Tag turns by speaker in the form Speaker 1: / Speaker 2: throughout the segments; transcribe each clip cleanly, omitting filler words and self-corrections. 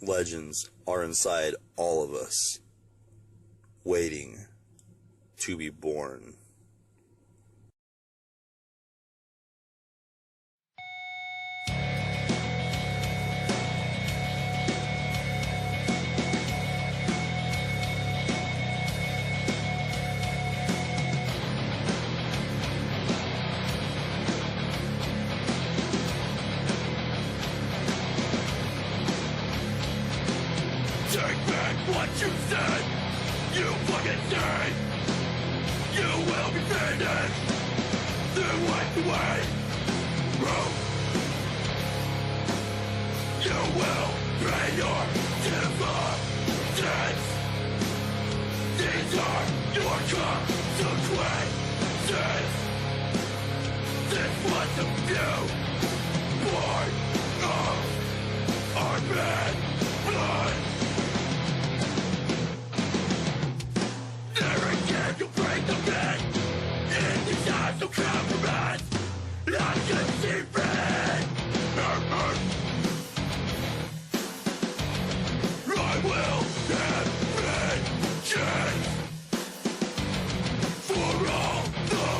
Speaker 1: legends are inside all of us, waiting to be born.
Speaker 2: Take back what you said, you fucking said. You will be finished. Then wipe away. Bro. You will pay your dividends. These are your consequences. This was a few part of our bad blood. Never again you'll break the bed. In these eyes no compromise. I can see red. I will have vengeance for all the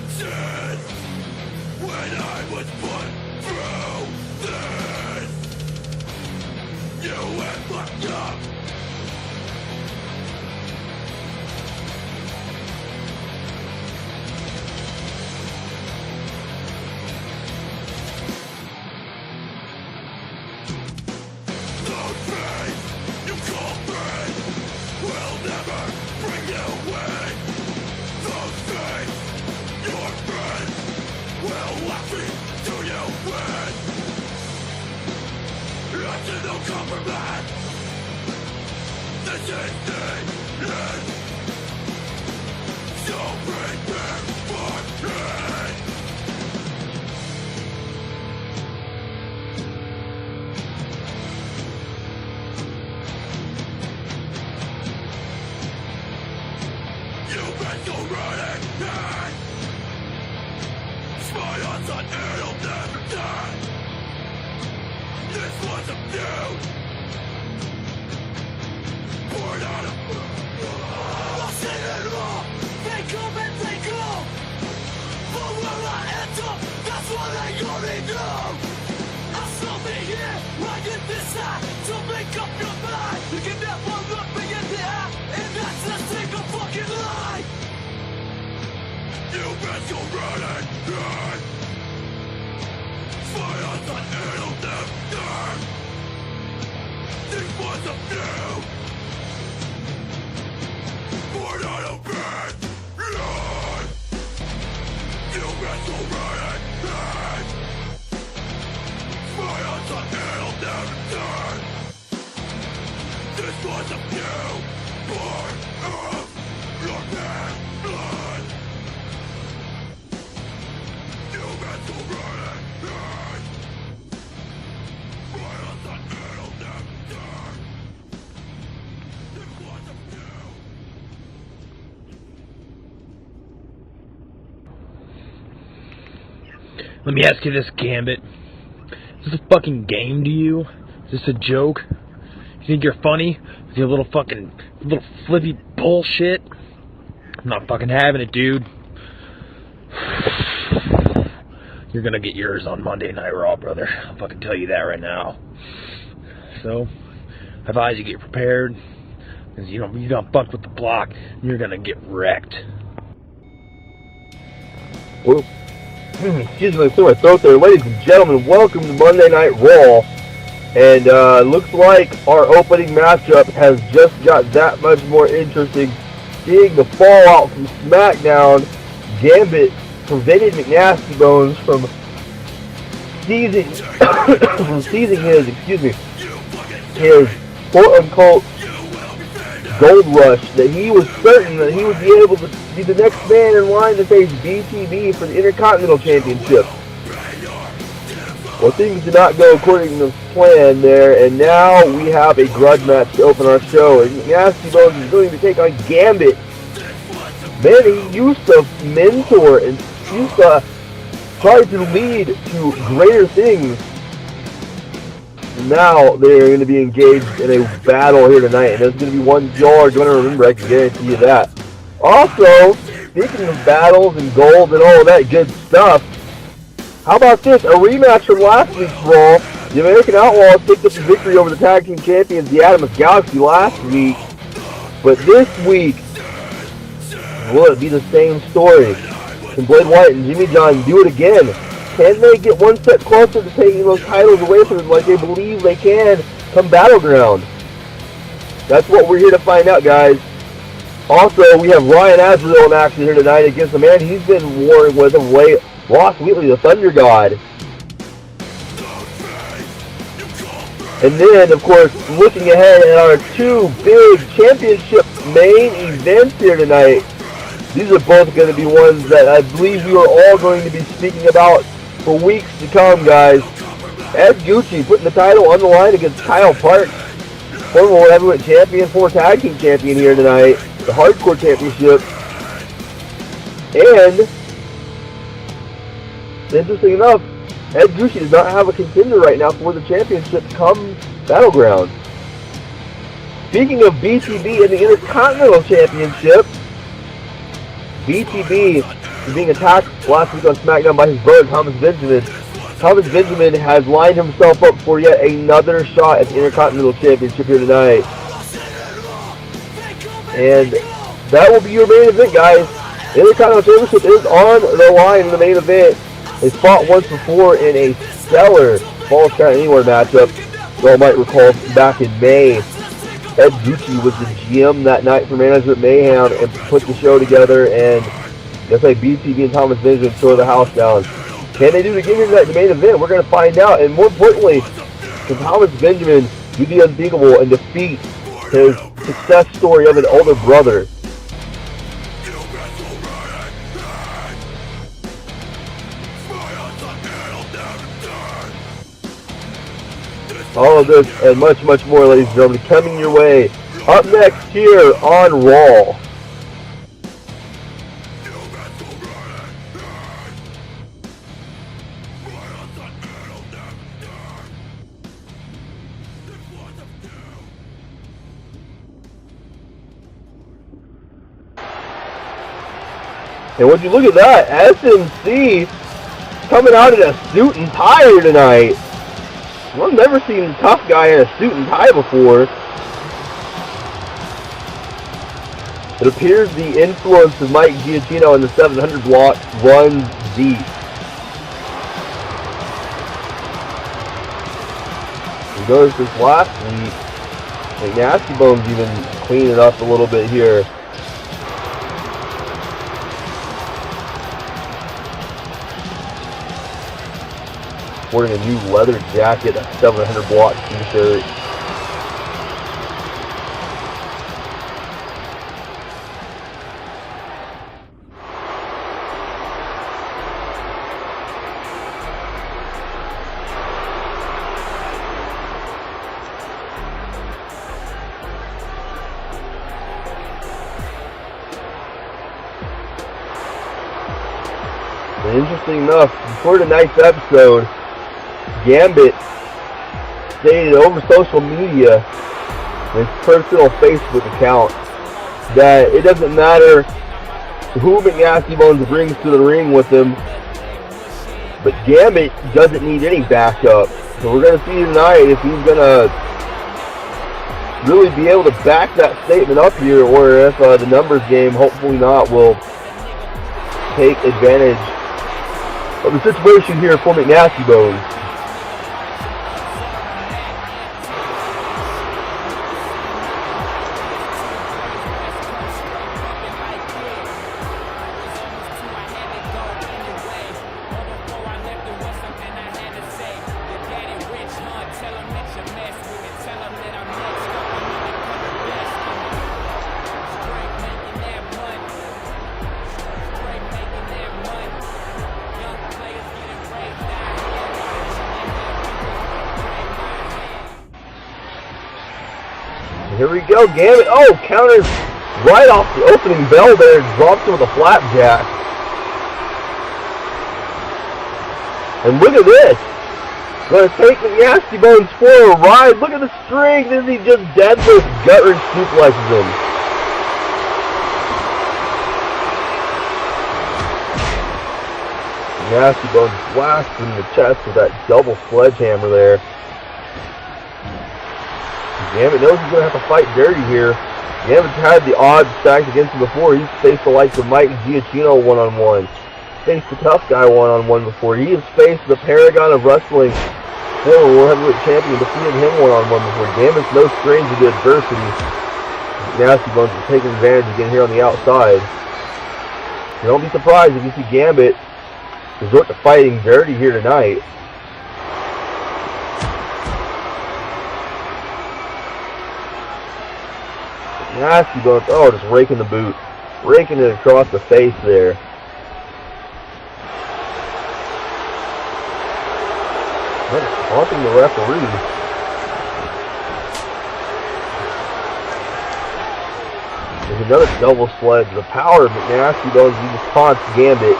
Speaker 2: instances when I was put through this. You have fucked up. No compromise. This is the end. So prepare for it. You've been so running mad. Spy on sun, it'll never die. This was a feud. Born out of I'll say it all. They come and they go. But where I end up, that's what I already know. I'll still be here, right in this side. So make up your mind. You can never look me in the eye. And that's a single fucking lie. You've been so running mad. Fire on it'll never die. This was a feud. Born out of bad blood. You've been so running mad. Fire on it'll never die. This was a feud. Born of your bad blood. You've been so running mad. Fire on it'll never die. This was a feud.
Speaker 3: Let me ask you this, Gambit. Is this a fucking game to you? Is this a joke? You think you're funny? With your little flippy bullshit? I'm not fucking having it, dude. You're gonna get yours on Monday Night Raw, brother. I'll fucking tell you that right now. So, I advise you get prepared. Because you don't fuck with the block, and you're gonna get wrecked.
Speaker 4: Whoop. Excuse me, clear my throat there. Ladies and gentlemen, welcome to Monday Night Raw. And looks like our opening matchup has just got that much more interesting. Seeing the fallout from SmackDown, Gambit prevented Mcnastybones from seizing his quote-unquote gold rush, that he was certain that he would be able to be the next man in line to face BTB for the Intercontinental Championship. Well, things did not go according to plan there, and now we have a grudge match to open our show. And Mcnastybones is going to take on Gambit. Man, he used to mentor and used to try to lead to greater things now they're going to be engaged in a battle here tonight, and it's going to be one you're going to remember. I can guarantee you that. Also, speaking of battles and gold and all of that good stuff, how about this? A rematch from last week's Raw. The American Outlaws picked up the victory over the tag team champions, the Atomsk Galaxy, last week. But this week, will it be the same story? Can Blade White and Jimmy John do it again? Can they get one step closer to taking those titles away from them like they believe they can come Battleground? That's what we're here to find out, guys. Also, we have Ryan Azrael in action here tonight against the man he's been warring with of late, Ross Wheatley, the Thunder God. And then, of course, looking ahead at our two big championship main events here tonight. These are both going to be ones that I believe we are all going to be speaking about for weeks to come, guys. Ed Gucci putting the title on the line against Kyle Parks, former World Heavyweight Champion, former Tag Team Champion here tonight, the Hardcore Championship. And, interesting enough, Ed Gucci does not have a contender right now for the championship come Battleground. Speaking of BTB and the Intercontinental Championship, BTB is being attacked last week on SmackDown by his brother, Thomas Benjamin. Thomas Benjamin has lined himself up for yet another shot at the Intercontinental Championship here tonight. And that will be your main event, guys. The Intercontinental Championship is on the line in the main event. They fought once before in a stellar Falls Count Anywhere matchup. You all might recall back in May. Ed Gucci was the GM that night for Management Mayhem and put the show together, and just like BTB and Thomas Benjamin tore the house down. Can they do it again in the main event? We're going to find out. And more importantly, can Thomas Benjamin do the unthinkable and defeat his success story of an older brother? All of this and much, much more, ladies and gentlemen, coming your way. Up next here on Raw. And would you look at that, SMC coming out in a suit and tie here tonight. I've never seen a tough guy in a suit and tie before. It appears the influence of Mike Giacchino in the 700 block runs deep. We noticed this last week. Mcnastybones even cleaning it up a little bit here. Sporting a new leather jacket, a 700 block t-shirt. And interesting enough, before tonight's episode, Gambit stated over social media, his personal Facebook account, that it doesn't matter who Mcnastybones brings to the ring with him, but Gambit doesn't need any backup. So we're going to see tonight if he's going to really be able to back that statement up here, or if the numbers game, hopefully not, will take advantage of the situation here for Mcnastybones. Here we go, Gambit. Oh, counters right off the opening bell there. Drops him with a flapjack. And look at this. Gonna take Mcnastybones for a ride. Look at the strength as he just deadlifts, gut-wrench suplexes him. Mcnastybones blasts in the chest with that double sledgehammer there. Gambit knows he's going to have to fight dirty here. Gambit's had the odds stacked against him before. He's faced the likes of Mike Giacchino one-on-one. Faced the tough guy one-on-one before. He has faced the paragon of wrestling, former World Heavyweight Champion, defeated him one-on-one before. Gambit's no stranger to adversity. Mcnastybones is taking advantage again here on the outside. Don't be surprised if you see Gambit resort to fighting dirty here tonight. Mcnastybones, oh, just raking the boot. Raking it across the face there. Taunting the referee. There's another double sledge. The power of Mcnastybones, he just taunts Gambit.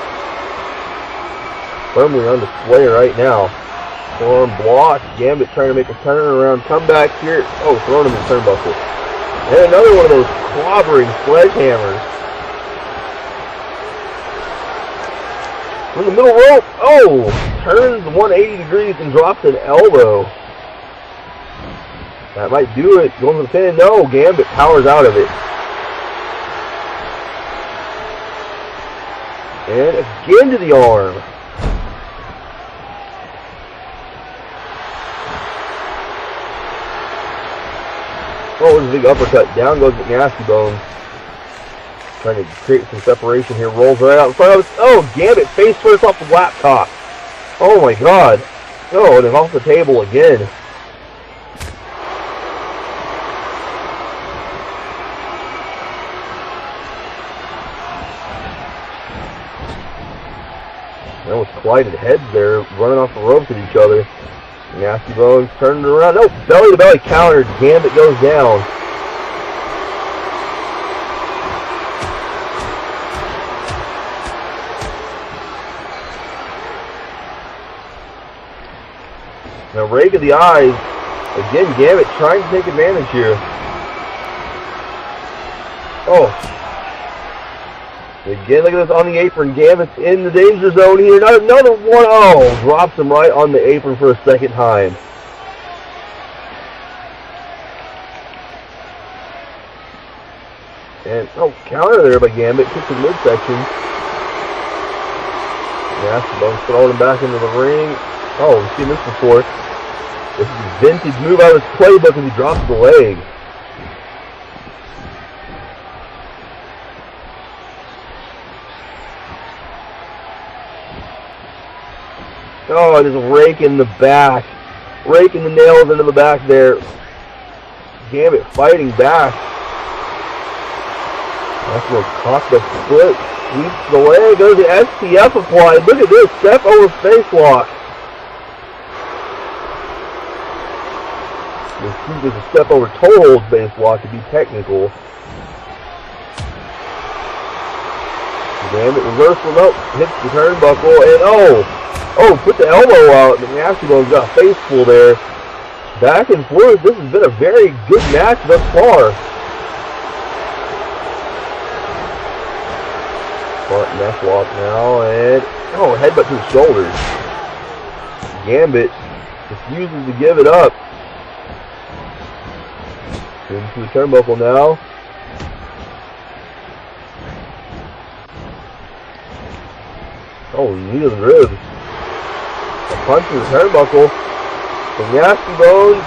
Speaker 4: Firmly on display right now. Forearm blocked. Gambit trying to make a turnaround comeback here. Oh, throwing him in the turnbuckle. And another one of those clobbering sledgehammers. From the middle rope. Oh! Turns 180 degrees and drops an elbow. That might do it. Going for the pin. No, Gambit powers out of it. And again to the arm. Oh, there's a big uppercut. Down goes Mcnastybones. Trying to create some separation here. Rolls right out in front of us. Oh, Gambit face first off the laptop. Oh my god. Oh, and it's off the table again. That was collided heads there, running off the ropes at each other. Mcnastybones turning around. No, belly to belly countered. Gambit goes down. Now rake of the eyes. Again, Gambit trying to take advantage here. Oh. Again, look at this on the apron. Gambit's in the danger zone here. Another one. Oh, drops him right on the apron for a second time. And, oh, counter there by Gambit. Kicks the midsection. Mcnastybones throwing him back into the ring. Oh, we've seen this before. This is a vintage move out of his playbook as he drops the leg. Oh, just raking the back. Raking the nails into the back there. Gambit fighting back. That's where cocked the foot. Sweeps the leg. There's the STF applied. Look at this. Step over face lock. There's a step over toe hold face lock to be technical. Gambit reversal. Nope. Hits the turnbuckle. And oh, put the elbow out. Mcnastybones got a face full there. Back and forth. This has been a very good match thus far. Front neck lock now. And, oh, headbutt to the shoulders. Gambit refuses to give it up. Into the turnbuckle now. Oh, knee to the ribs. A punch to the turnbuckle. Mcnastybones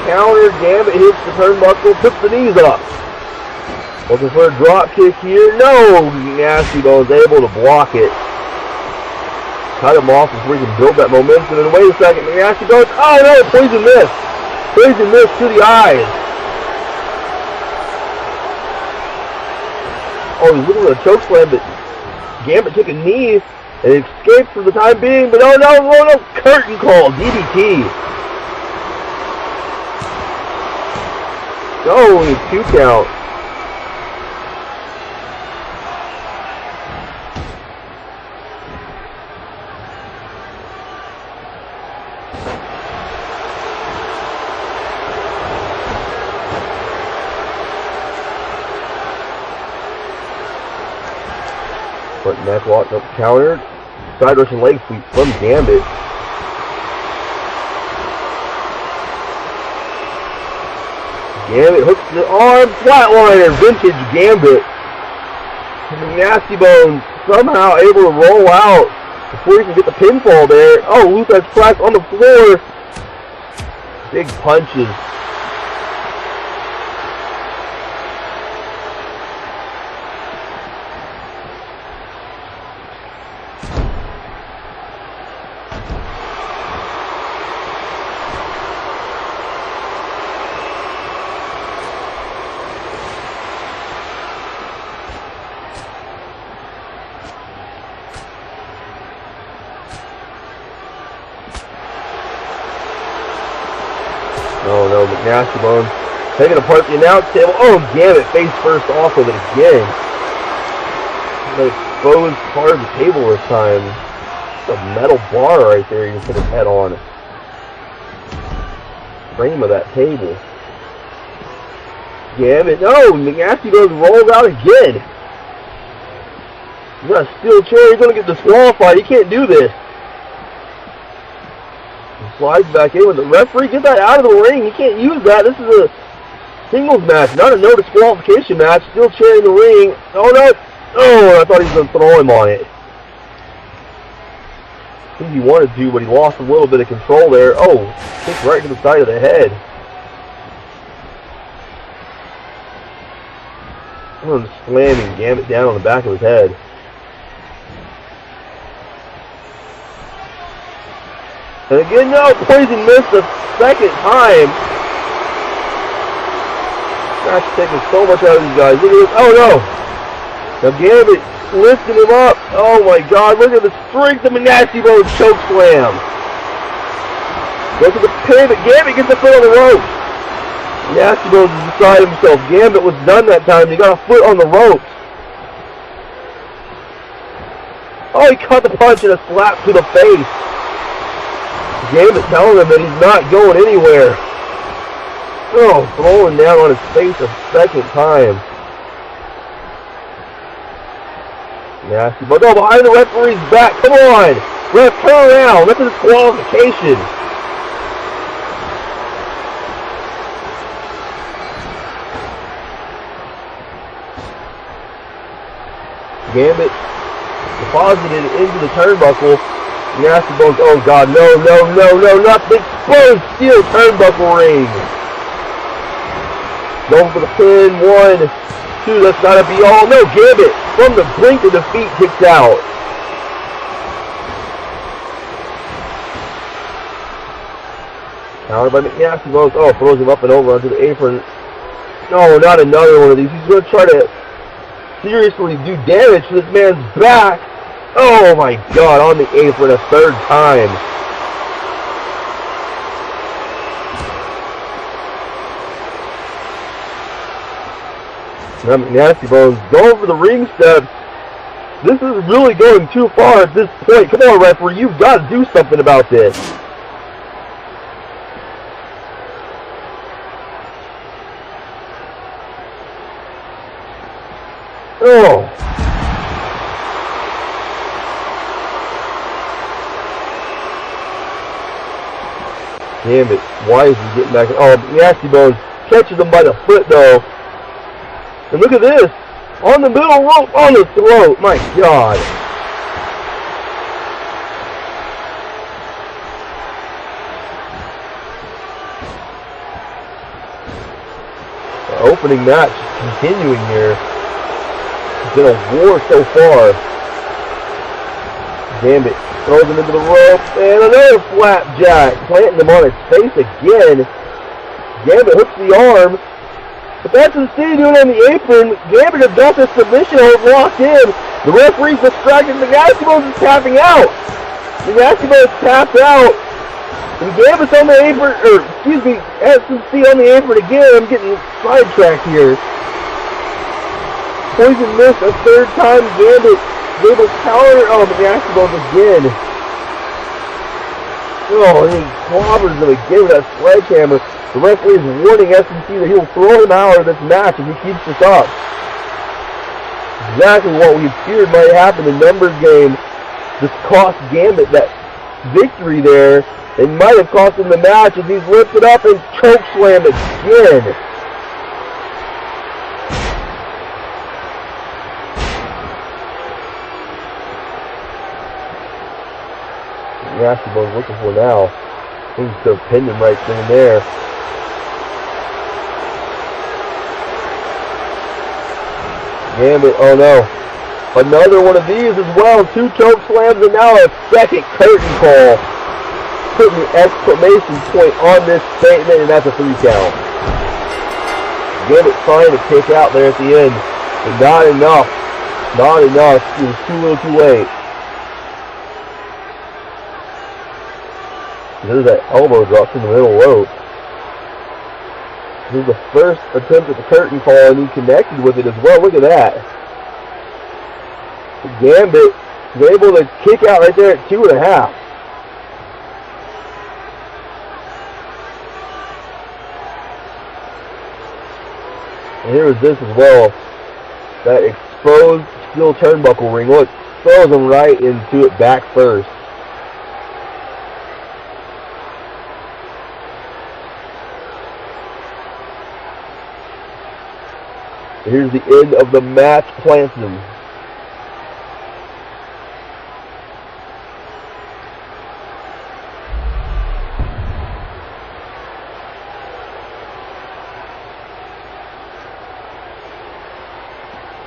Speaker 4: counter. Gambit hits the turnbuckle. Puts the knees up. Looking for a drop kick here. No! Mcnastybones able to block it. Cut him off before he can build that momentum. And wait a second. Mcnastybones. Oh no! Poison mist. Poison mist to the eyes. Oh, he's looking at a choke slam, but Gambit took a knee and escaped for the time being. But oh no, curtain call, DDT. Oh, and 2 count. Front neck lock up countered. Side Russian leg sweep from Gambit. Gambit hooks the arm, flatliner, vintage Gambit. Mcnastybones somehow able to roll out before he can get the pinfall there. Oh, Luthez press on the floor. Big punches. Oh no, Mcnastybones taking apart the announce table. Oh, Gambit face first off of it again. The exposed part of the table this time. It's a metal bar right there you can put his head on. Frame of that table. Gambit, no, Mcnastybones rolls out again. You got a steel chair, you're going to get disqualified. You can't do this. Slides back in with the referee. Get that out of the ring. You can't use that. This is a singles match, not a no disqualification match. Still chair in the ring. Oh no! Oh, I thought he was going to throw him on it. I think he wanted to, but he lost a little bit of control there. Oh, kick right to the side of the head. Oh, slamming Gambit down on the back of his head. And again, no, Poison missed the second time. Match taking so much out of these guys. Look at this. Oh no. Now Gambit lifting him up. Oh my god, look at the strength of Mcnastybones choke slam. Goes to the pin, but Gambit gets the foot on the rope. Mcnastybones is beside himself. Gambit was done that time. He got a foot on the ropes. Oh, he caught the punch and a slap to the face. Gambit telling him that he's not going anywhere. Oh, throwing down on his face a second time. Nasty, but no, behind the referee's back. Come on, ref, turn around. That's a disqualification. Gambit deposited into the turnbuckle. Mcnastybones, oh god, no, not the exposed steel turnbuckle ring. Going for the pin, 1, 2, that's gotta be all. No, Gambit from the brink of defeat kicks out. Countered by Mcnastybones, oh, throws him up and over onto the apron. No, not another one of these. He's gonna try to seriously do damage to this man's back. Oh my god, on the apron a third time. Now Mcnastybones going for the ring steps. This is really going too far at this point. Come on, referee, you've got to do something about this. Oh. Damn it, why is he getting back? Oh, Mcnastybones catches him by the foot though. And look at this, on the middle rope, on the throat, my god. The opening match continuing here. It's been a war so far. Gambit throws him into the rope, and another flapjack, planting him on his face again. Gambit hooks the arm, but that's instead of doing it on the apron. Gambit had got the submission hold locked in. The referee's distracted. Mcnastybones is tapping out. Mcnastybones tapped out, and Gambit's on the apron, or excuse me, SMC on the apron again. I'm getting sidetracked here. Poison missed a third time. Gambit able to counter. Oh, Mcnastybones again. Oh, and he clobbers him again with that sledgehammer. The referee is warning SMC that he will throw him out of this match if he keeps this up. Exactly what we feared might happen. The numbers game just cost Gambit that victory there. It might have cost him the match as he's lifted up and chokeslammed again. Mcnastybones looking for now. I think he's going to pin him right then and there. Gambit, oh no. Another one of these as well. 2 choke slams and now a second curtain call. Putting the exclamation point on this statement, and that's a 3 count. Gambit trying to kick out there at the end, but not enough. Not enough. It was too little too late. There's that elbow drop in the middle rope. This is the first attempt at the curtain call, and he connected with it as well. Look at that. Gambit was able to kick out right there at 2.5. And here was this as well. That exposed steel turnbuckle ring. Look, throws him right into it back first. Here's the end of the match, plants him.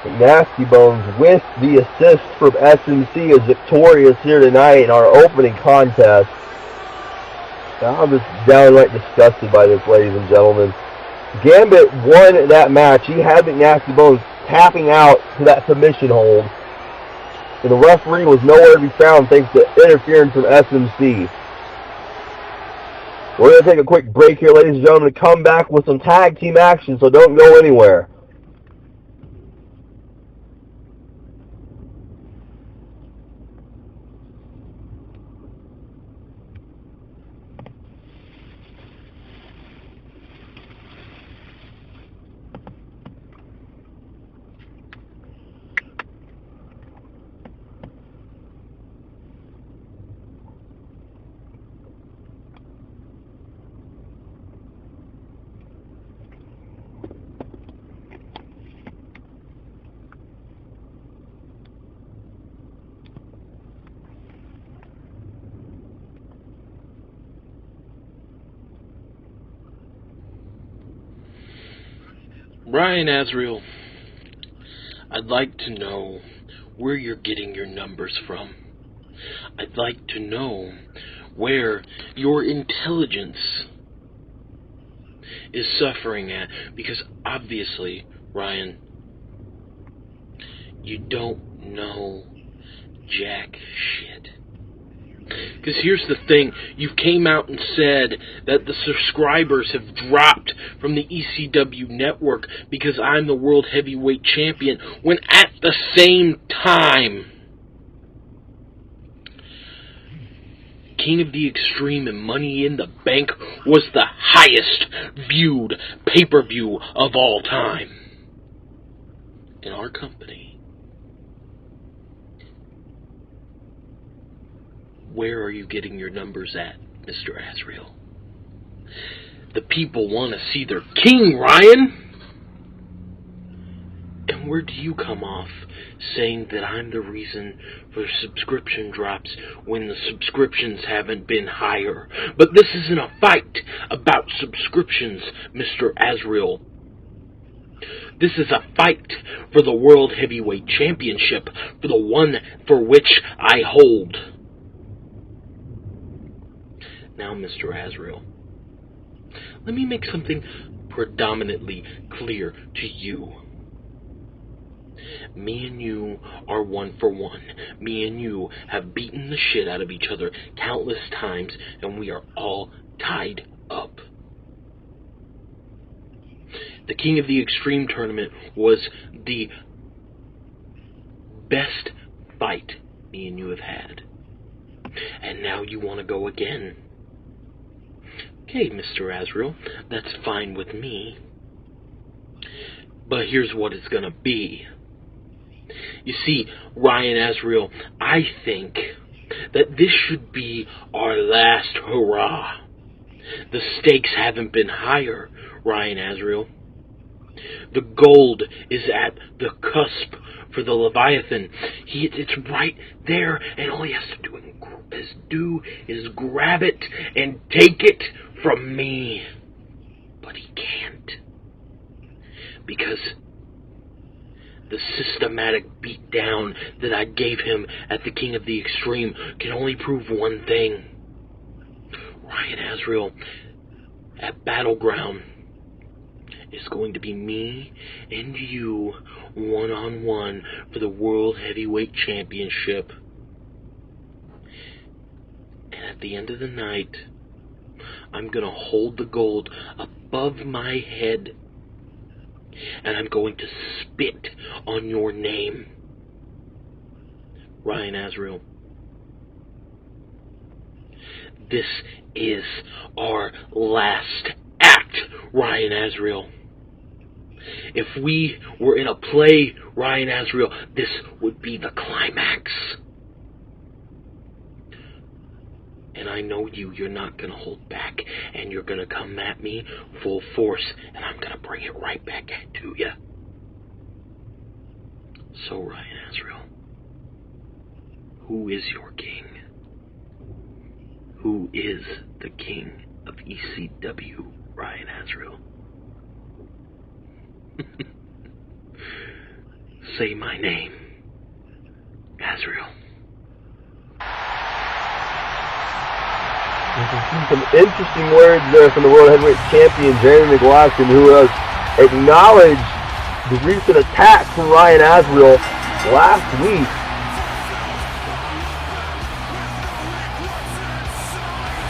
Speaker 4: Mcnastybones with the assist from SMC is victorious here tonight in our opening contest. I'm just downright disgusted by this, ladies and gentlemen. Gambit won that match. He had Mcnastybones tapping out to that submission hold. And the referee was nowhere to be found thanks to interference from SMC. We're going to take a quick break here, ladies and gentlemen, to come back with some tag team action, so don't go anywhere.
Speaker 5: Brian Azrael, I'd like to know where you're getting your numbers from. I'd like to know where your intelligence is suffering at, because obviously, Ryan, you don't know jack shit. Because here's the thing, you came out and said that the subscribers have dropped from the ECW network because I'm the World Heavyweight Champion, when at the same time, King of the Extreme and Money in the Bank was the highest viewed pay-per-view of all time in our company. Where are you getting your numbers at, Mr. Azrael? The people want to see their king, Ryan! And where do you come off saying that I'm the reason for subscription drops when the subscriptions haven't been higher? But this isn't a fight about subscriptions, Mr. Azrael. This is a fight for the World Heavyweight Championship, for the one for which I hold. Now, Mr. Azrael, let me make something predominantly clear to you. Me and you are one for one. Me and you have beaten the shit out of each other countless times, and we are all tied up. The King of the Extreme tournament was the best fight me and you have had. And now you want to go again. Okay, Mr. Azrael, that's fine with me. But here's what it's gonna be. You see, Ryan Azrael, I think that this should be our last hurrah. The stakes haven't been higher, Ryan Azrael. The gold is at the cusp for the Leviathan. It's right there, and all he has to do is grab it and take it from me. But he can't. Because the systematic beatdown that I gave him at the King of the Extreme can only prove one thing. Ryan Azrael, at Battleground, is going to be me and you one-on-one for the World Heavyweight Championship. And at the end of the night, I'm going to hold the gold above my head, and I'm going to spit on your name, Ryan Azrael. This is our last act, Ryan Azrael. If we were in a play, Ryan Azrael, this would be the climax. And I know you're not going to hold back, and you're going to come at me full force, and I'm going to bring it right back to you. So, Ryan Azrael, who is your king? Who is the king of ECW, Ryan Azrael? Say my name, Azrael.
Speaker 4: You can see some interesting words there from the World Heavyweight Champion, Jeremy McLaughlin, who has acknowledged the recent attack from Ryan Azrael last week.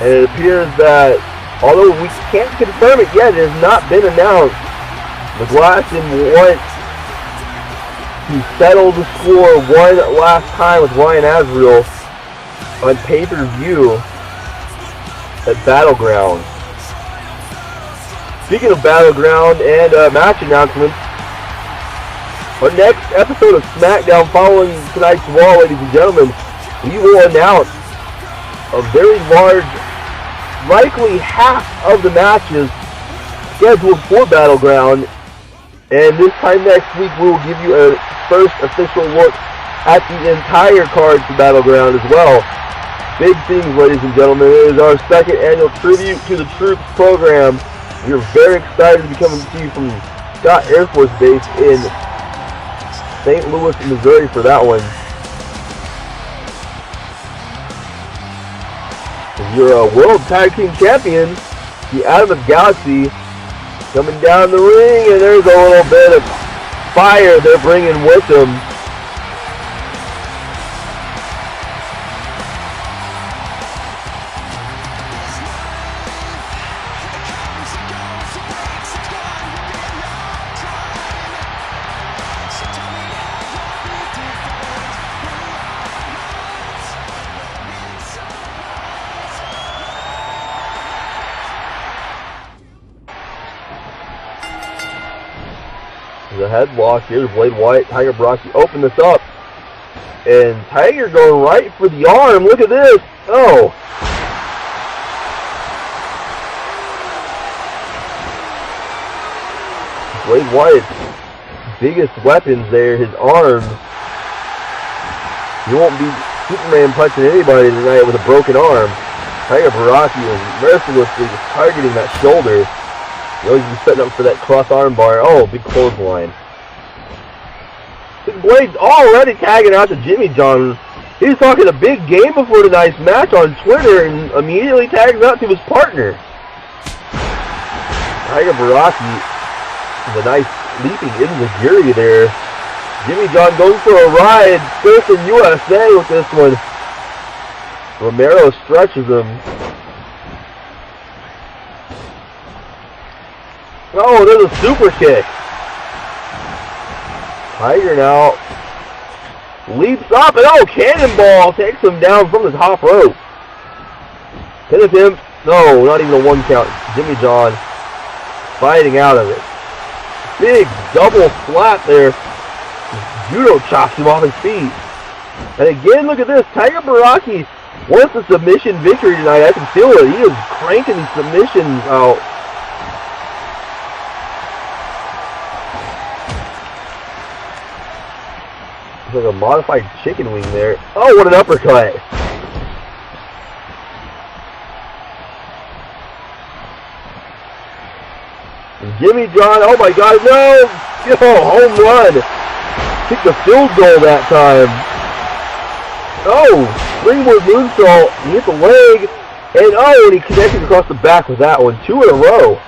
Speaker 4: And it appears that, although we can't confirm it yet, it has not been announced, McLaughlin wants to settle the score one last time with Ryan Azrael on pay-per-view at Battleground. Speaking of Battleground and match announcements, our next episode of SmackDown following tonight's Raw, ladies and gentlemen, we will announce a very large, likely half of the matches scheduled for Battleground, and this time next week we will give you a first official look at the entire card for Battleground as well. Big things, ladies and gentlemen. It is our second annual tribute to the troops program. We are very excited to be coming to you from Scott Air Force Base in St. Louis, Missouri for that one. Your World Tag Team Champions, the Atomsk Galaxy, coming down the ring, and there's a little bit of fire they're bringing with them. The headlock here, Blade White, Tiger Brocky open this up, and Tiger going right for the arm. Look at this. Oh. Blade White's biggest weapons there, his arms. You won't be Superman punching anybody tonight with a broken arm. Tiger Brocky was mercilessly just targeting that shoulder. He's been setting up for that cross arm bar. Oh, big clothesline. Big Blade's already tagging out to Jimmy John. He was talking a big game before tonight's match on Twitter and immediately tags out to his partner. Tiger Brocky, the nice leaping into the Giri there. Jimmy John goes for a ride. Surfing USA with this one. Romero stretches him. Oh, there's a super kick. Tiger now leaps up and oh, cannonball takes him down from the top rope. Hit him. No, not even a one count. Jimmy John fighting out of it. Big double slap there. judo chops him off his feet. And again, look at this. Tiger Baraki wants a submission victory tonight. I can feel it. He is cranking these submissions out. It's like a modified chicken wing there. Oh, what an uppercut. And Jimmy John, oh my God, no! Oh, home run. Kicked the field goal that time. Oh, springboard moonsault. He hit the leg. And oh, and he connected across the back with that one. 2 in a row.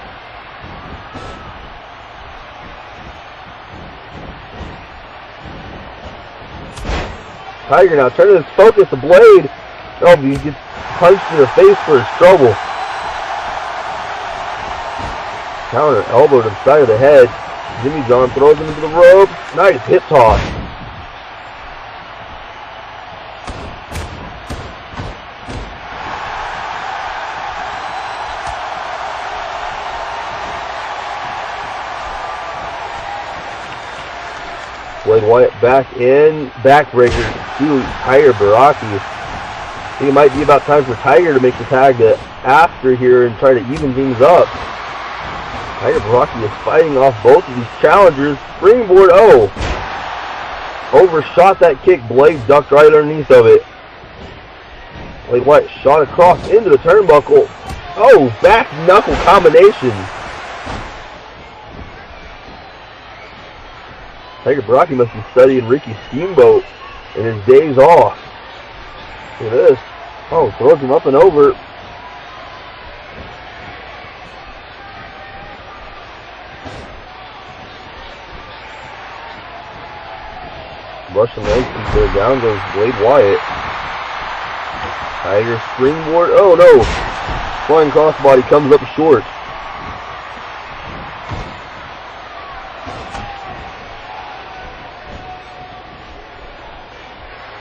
Speaker 4: Tiger now turning his focus, the blade. Oh, he gets punched in the face for his trouble. Counter elbow to the side of the head. Jimmy John throws him into the rope. Nice hip toss. Blade Wyatt back in. Backbreaker to Tiger Baraki. I think it might be about time for Tiger to make the tag to after here and try to even things up. Tiger Baraki is fighting off both of these challengers. Springboard, oh! Overshot that kick. Blade ducked right underneath of it. Blade Wyatt shot across into the turnbuckle. Oh, back knuckle combination. Tiger Baraki must be studying Ricky Steamboat in his days off. Look at this. Oh, throws him up and over. Russian leg kick there. Down goes Blade Wyatt. Tiger springboard. Oh no! Flying crossbody comes up short.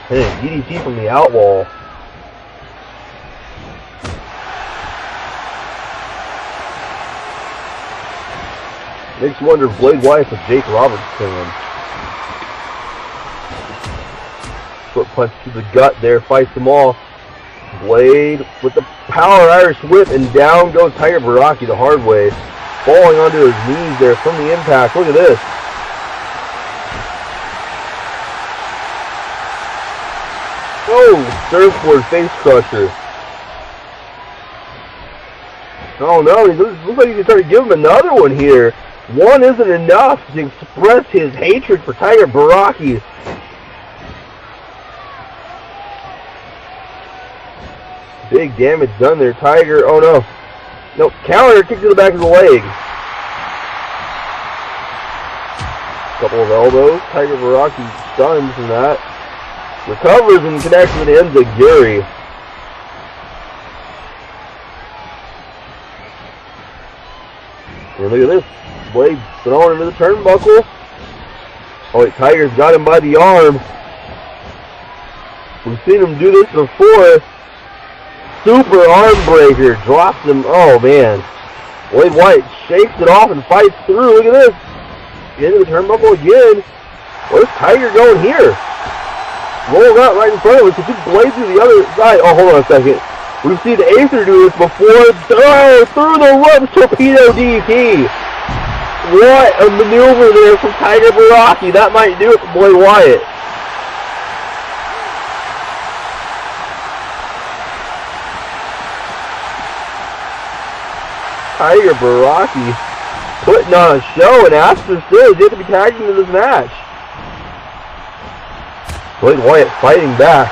Speaker 4: And DDT from the Outlaw. Makes you wonder if Blade Wyatt's a Jake Roberts fan. Foot punch to the gut there, fights them off. Blade with the power Irish whip, and down goes Tiger Baraki the hard way. Falling onto his knees there from the impact. Look at this. Oh, surfboard face crusher. Oh no, it looks like he's trying to give him another one here. One isn't enough to express his hatred for Tiger Baraki. Big damage done there, Tiger. Oh no. Nope, counter kick to the back of the leg. Couple of elbows. Tiger Baraki stunned from that. Recovers and connects with the ends of Gary. And look at this. Blade thrown into the turnbuckle. Oh wait, Tiger's got him by the arm. We've seen him do this before. Super arm breaker. Drops him. Oh man. Blade Wyatt shakes it off and fights through. Look at this. Into the turnbuckle again. Where's Tiger going here? Rolls out right in front of us. He just blades through the other side. Oh, hold on a second. We've seen Aether do this before. Oh, through the ropes, torpedo DT. What a maneuver there from Tiger Baraki. That might do it for Blade Wyatt. Tiger Baraki putting on a show, and Astor says he has to be tagged into this match. Blade Wyatt fighting back.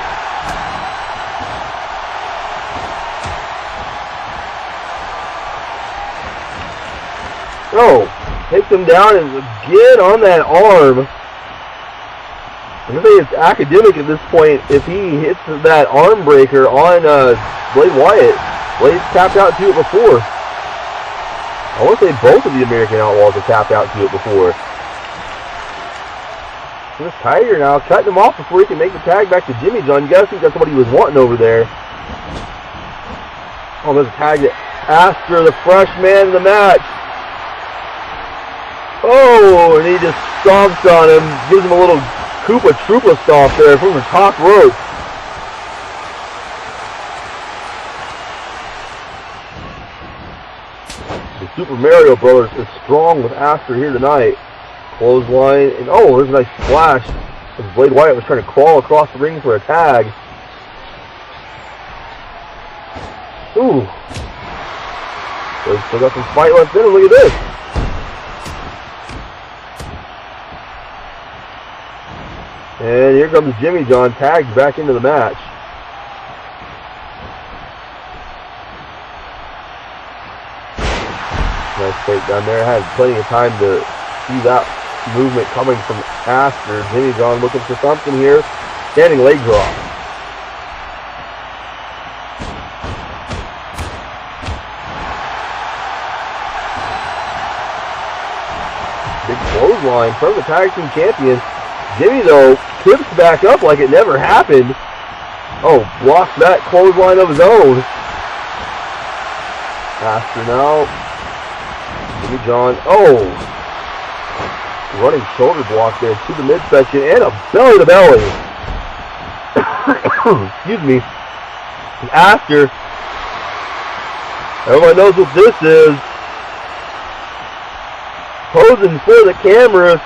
Speaker 4: Oh, takes him down and again on that arm. I'm going to say it's academic at this point. If he hits that arm breaker on Blade Wyatt, Blade's tapped out to it before. I want to say both of the American Outlaws have tapped out to it before. This Tiger now cutting him off before he can make the tag back to Jimmy John. You gotta think that's what he was wanting over there. Oh, there's a tag to Astor, the fresh man in the match. Oh, and he just stomps on him, gives him a little Koopa Troopa stomp there from the top rope. The Super Mario Brothers is strong with Aster here tonight. Clothesline, and oh, there's a nice splash as Blade Wyatt was trying to crawl across the ring for a tag. Ooh. They still got some fight left in him. Look at this. And here comes Jimmy John, tagged back into the match. Nice takedown there. Had plenty of time to see that movement coming from Aster. Jimmy John looking for something here. Standing leg drop. Big clothesline from the tag team champion. Jimmy, though, tips back up like it never happened. Oh, blocks that clothesline of his own. Aster now. Jimmy John. Oh. Running shoulder block there to the midsection and a belly to belly. Excuse me. And Aster. Everyone knows what this is. Posing for the camera.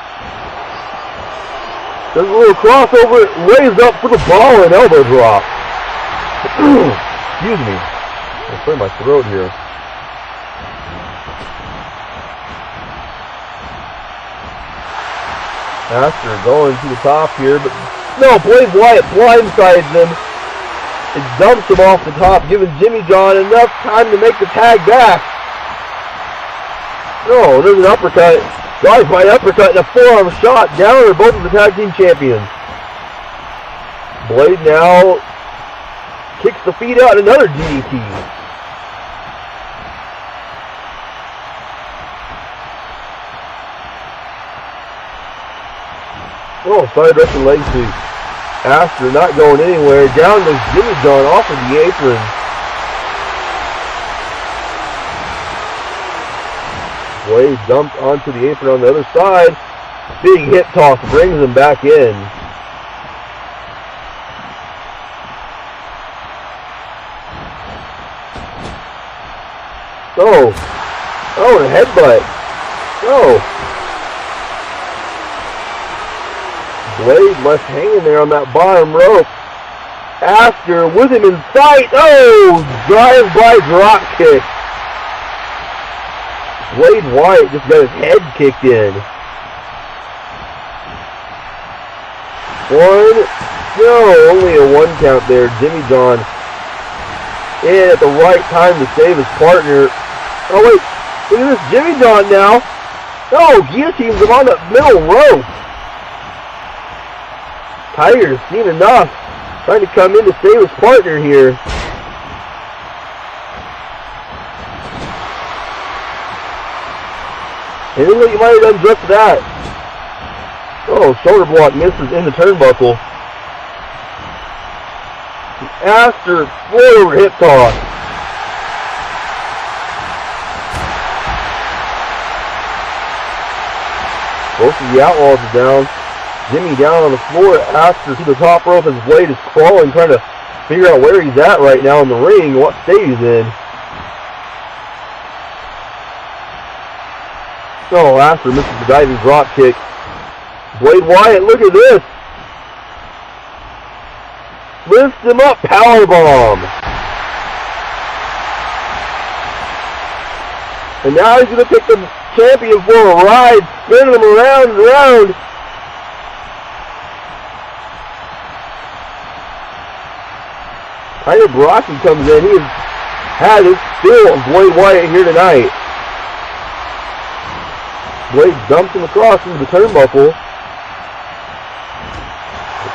Speaker 4: Does a little crossover, lays up for the ball and elbow drop. Excuse me. I'll clear my throat here. Aster going to the top here, but no, Blade Wyatt blindsides him. It dumps him off the top, giving Jimmy John enough time to make the tag back. No, there's an uppercut. Drive by uppercut and a forearm shot down to both of the tag team champions. Blade now kicks the feet out, another DDT. Oh, side wrestling leg sweep. Aster not going anywhere. Down goes Jimmy John off of the apron. Blade dumped onto the apron on the other side. Big hip toss brings him back in. Oh, and a headbutt. Oh. Blade left hanging there on that bottom rope. Aster with him in sight. Oh, drive-by drop kick. Blade Wyatt just got his head kicked in. Only a one count there. Jimmy John in at the right time to save his partner. Oh wait, look at this Jimmy John now. Oh, guillotines him on the middle rope. Tiger's seen enough. Trying to come in to save his partner here. And it looks like you might have done just that. Oh, shoulder block misses in the turnbuckle. Aster, floor over hip toss. Both of the Outlaws are down. Jimmy down on the floor. Aster to the top rope as Blade is crawling, trying to figure out where he's at right now in the ring, what state he's in. Oh, Aster misses the diving drop kick. Blade Wyatt, look at this. Lifts him up, powerbomb. And now he's going to take the champion for a ride, spinning him around and around. Tiger Brocky comes in. He has had his fill of Blade Wyatt here tonight. Blade dumps him across into the turnbuckle. A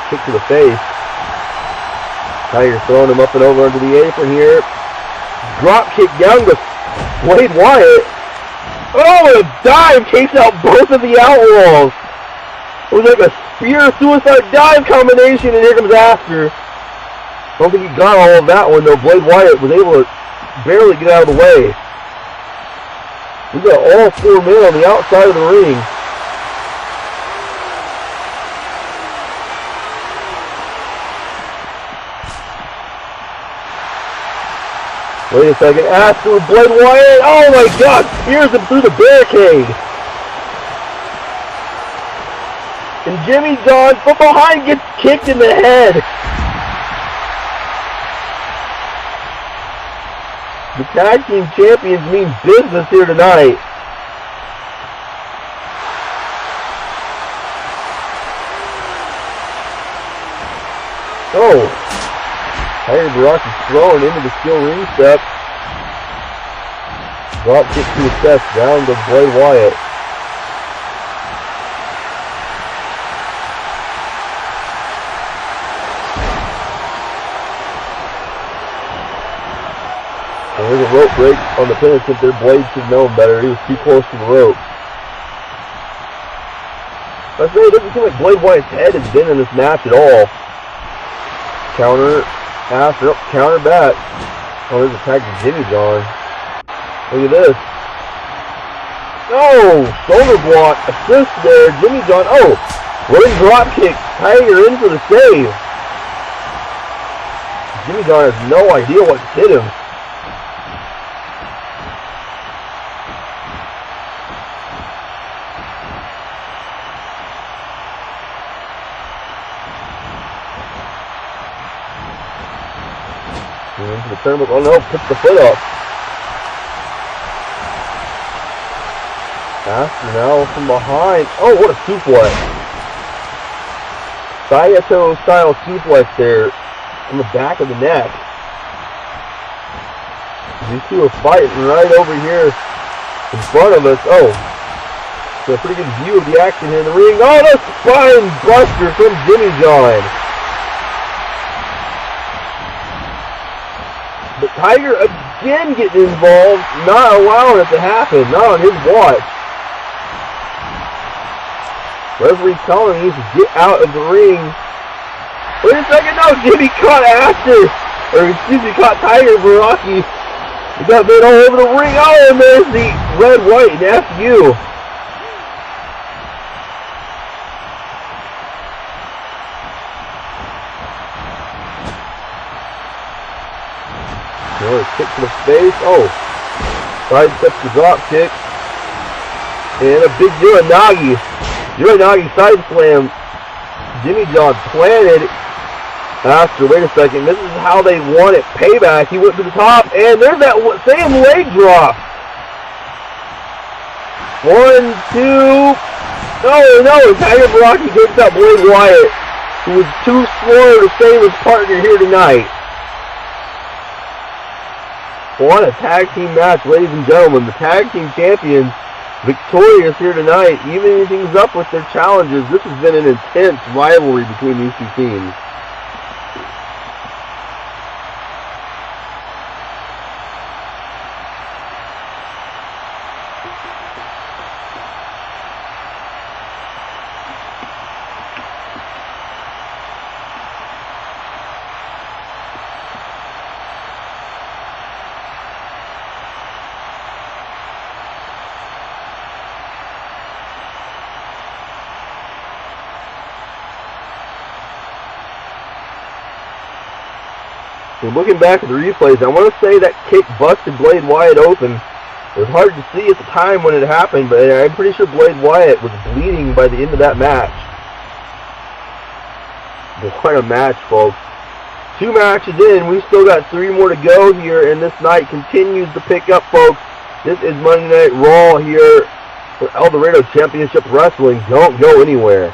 Speaker 4: kick to the face. Tiger throwing him up and over under the apron here. Drop kick down to Blade Wyatt. Oh, and a dive takes out both of the Outlaws. It was like a spear suicide dive combination, and here comes Aster. I don't think he got all of that one though. Blade Wyatt was able to barely get out of the way. We got all four men on the outside of the ring. Wait a second. After Blade Wyatt. Oh my God! Spears him through the barricade. And Jimmy John from behind gets kicked in the head. The tag team champions mean business here tonight. Oh. Tiger Baraki thrown into the steel ring step. Drop kick to the chest, down to Blade Wyatt. And there's a rope break on the penitent there. Blade should have known better. He was too close to the rope. I say, it doesn't seem like Blade Wyatt's head has been in this match at all. Counter, after, counter back. Oh, there's a tag to Jimmy John. Look at this. Oh, shoulder block, assist there. Jimmy John, oh, running drop kick. Tiger in for the save. Jimmy John has no idea what hit him. Into the turnbuckle. Oh no, puts the foot up. After now from behind. Oh, what a suplex. Sayato style suplex there on the back of the neck. These two are fighting right over here in front of us. Oh, so a pretty good view of the action here in the ring. Oh, that's a spine buster from Jimmy John. But Tiger again getting involved, not allowing it to happen, not on his watch. Referee telling him to get out of the ring. Wait a second, no, Jimmy caught caught Tiger Baraki. He got made all over the ring. Oh, and there's the red, white, and FU. Another kick to the face. Oh, sidesteps the drop kick. And a big Uranagi. Uranagi side slam. Jimmy John planted after. Wait a second. This is how they won it. Payback. He went to the top. And there's that same leg drop. 1, 2. No. And Tiger Baraki takes out Blade Wyatt, who was too slow to save his partner here tonight. What a tag team match, ladies and gentlemen. The tag team champions victorious here tonight, evening things up with their challenges. This has been an intense rivalry between these two teams. So looking back at the replays, I want to say that kick busted Blade Wyatt open. It was hard to see at the time when it happened, but I'm pretty sure Blade Wyatt was bleeding by the end of that match. What a match, folks. 2 matches in, we've still got 3 more to go here, and this night continues to pick up, folks. This is Monday Night Raw here for El Dorado Championship Wrestling. Don't go anywhere.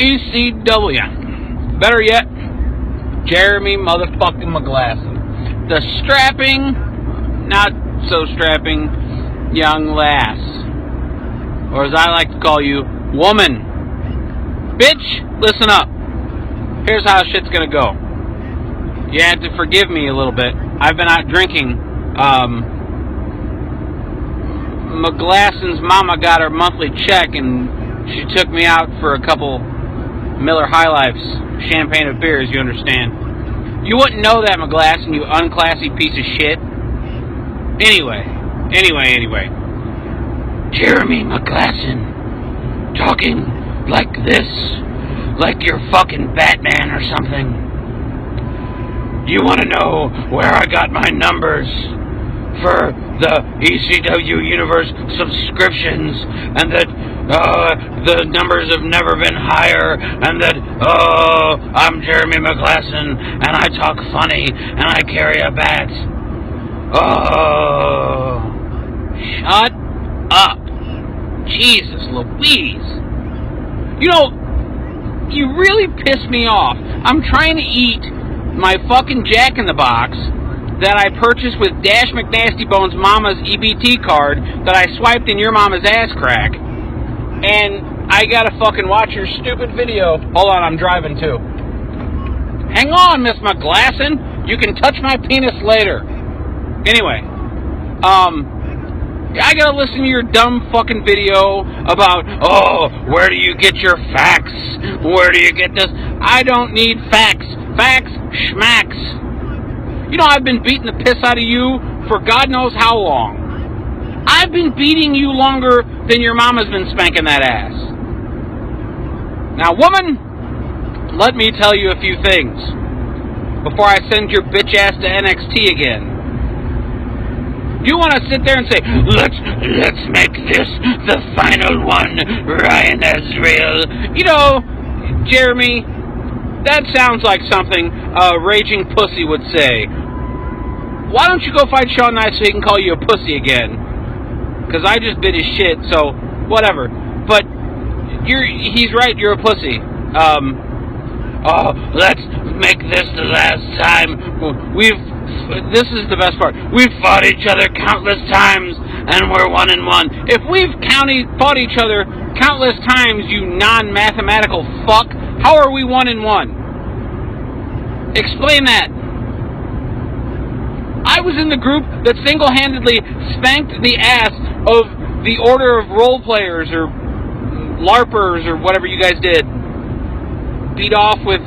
Speaker 6: ECW. Better yet, Jeremy motherfucking McGlasson. The strapping, not so strapping, young lass. Or as I like to call you, woman. Bitch, listen up. Here's how shit's gonna go. You have to forgive me a little bit. I've been out drinking. McGlasson's mama got her monthly check and she took me out for a couple Miller High Lifes, champagne of beers, you understand. You wouldn't know that, McGlasson, you unclassy piece of shit. Anyway. Jeremy McGlasson, talking like this, like you're fucking Batman or something. You want to know where I got my numbers for the ECW Universe subscriptions, and that the numbers have never been higher, and that, I'm Jeremy McGlasson, and I talk funny, and I carry a bat. Shut up. Jesus Louise. You know, you really piss me off. I'm trying to eat my fucking Jack in the Box that I purchased with Dash Mcnastybones' mama's EBT card that I swiped in your mama's ass crack, and I gotta fucking watch your stupid video. Hold on, I'm driving too. Hang on, Miss McGlasson. You can touch my penis later. Anyway, I gotta listen to your dumb fucking video about, where do you get your facts? Where do you get this? I don't need facts. Facts, schmacks. You know, I've been beating the piss out of you for God knows how long. I've been beating you longer than your mama's been spanking that ass. Now, woman, let me tell you a few things before I send your bitch ass to NXT again. You want to sit there and say, let's make this the final one, Ryan Azrael. You know, Jeremy, that sounds like something a raging pussy would say. Why don't you go fight Shawn Knight so he can call you a pussy again? Because I just bit his shit, so whatever. But he's right, you're a pussy. Let's make this the last time. This is the best part. We've fought each other countless times, and we're 1-1. If we've fought each other countless times, you non-mathematical fuck, how are we 1-1? Explain that. I was in the group that single-handedly spanked the ass of the Order of Role Players, or LARPers, or whatever you guys did. Beat off with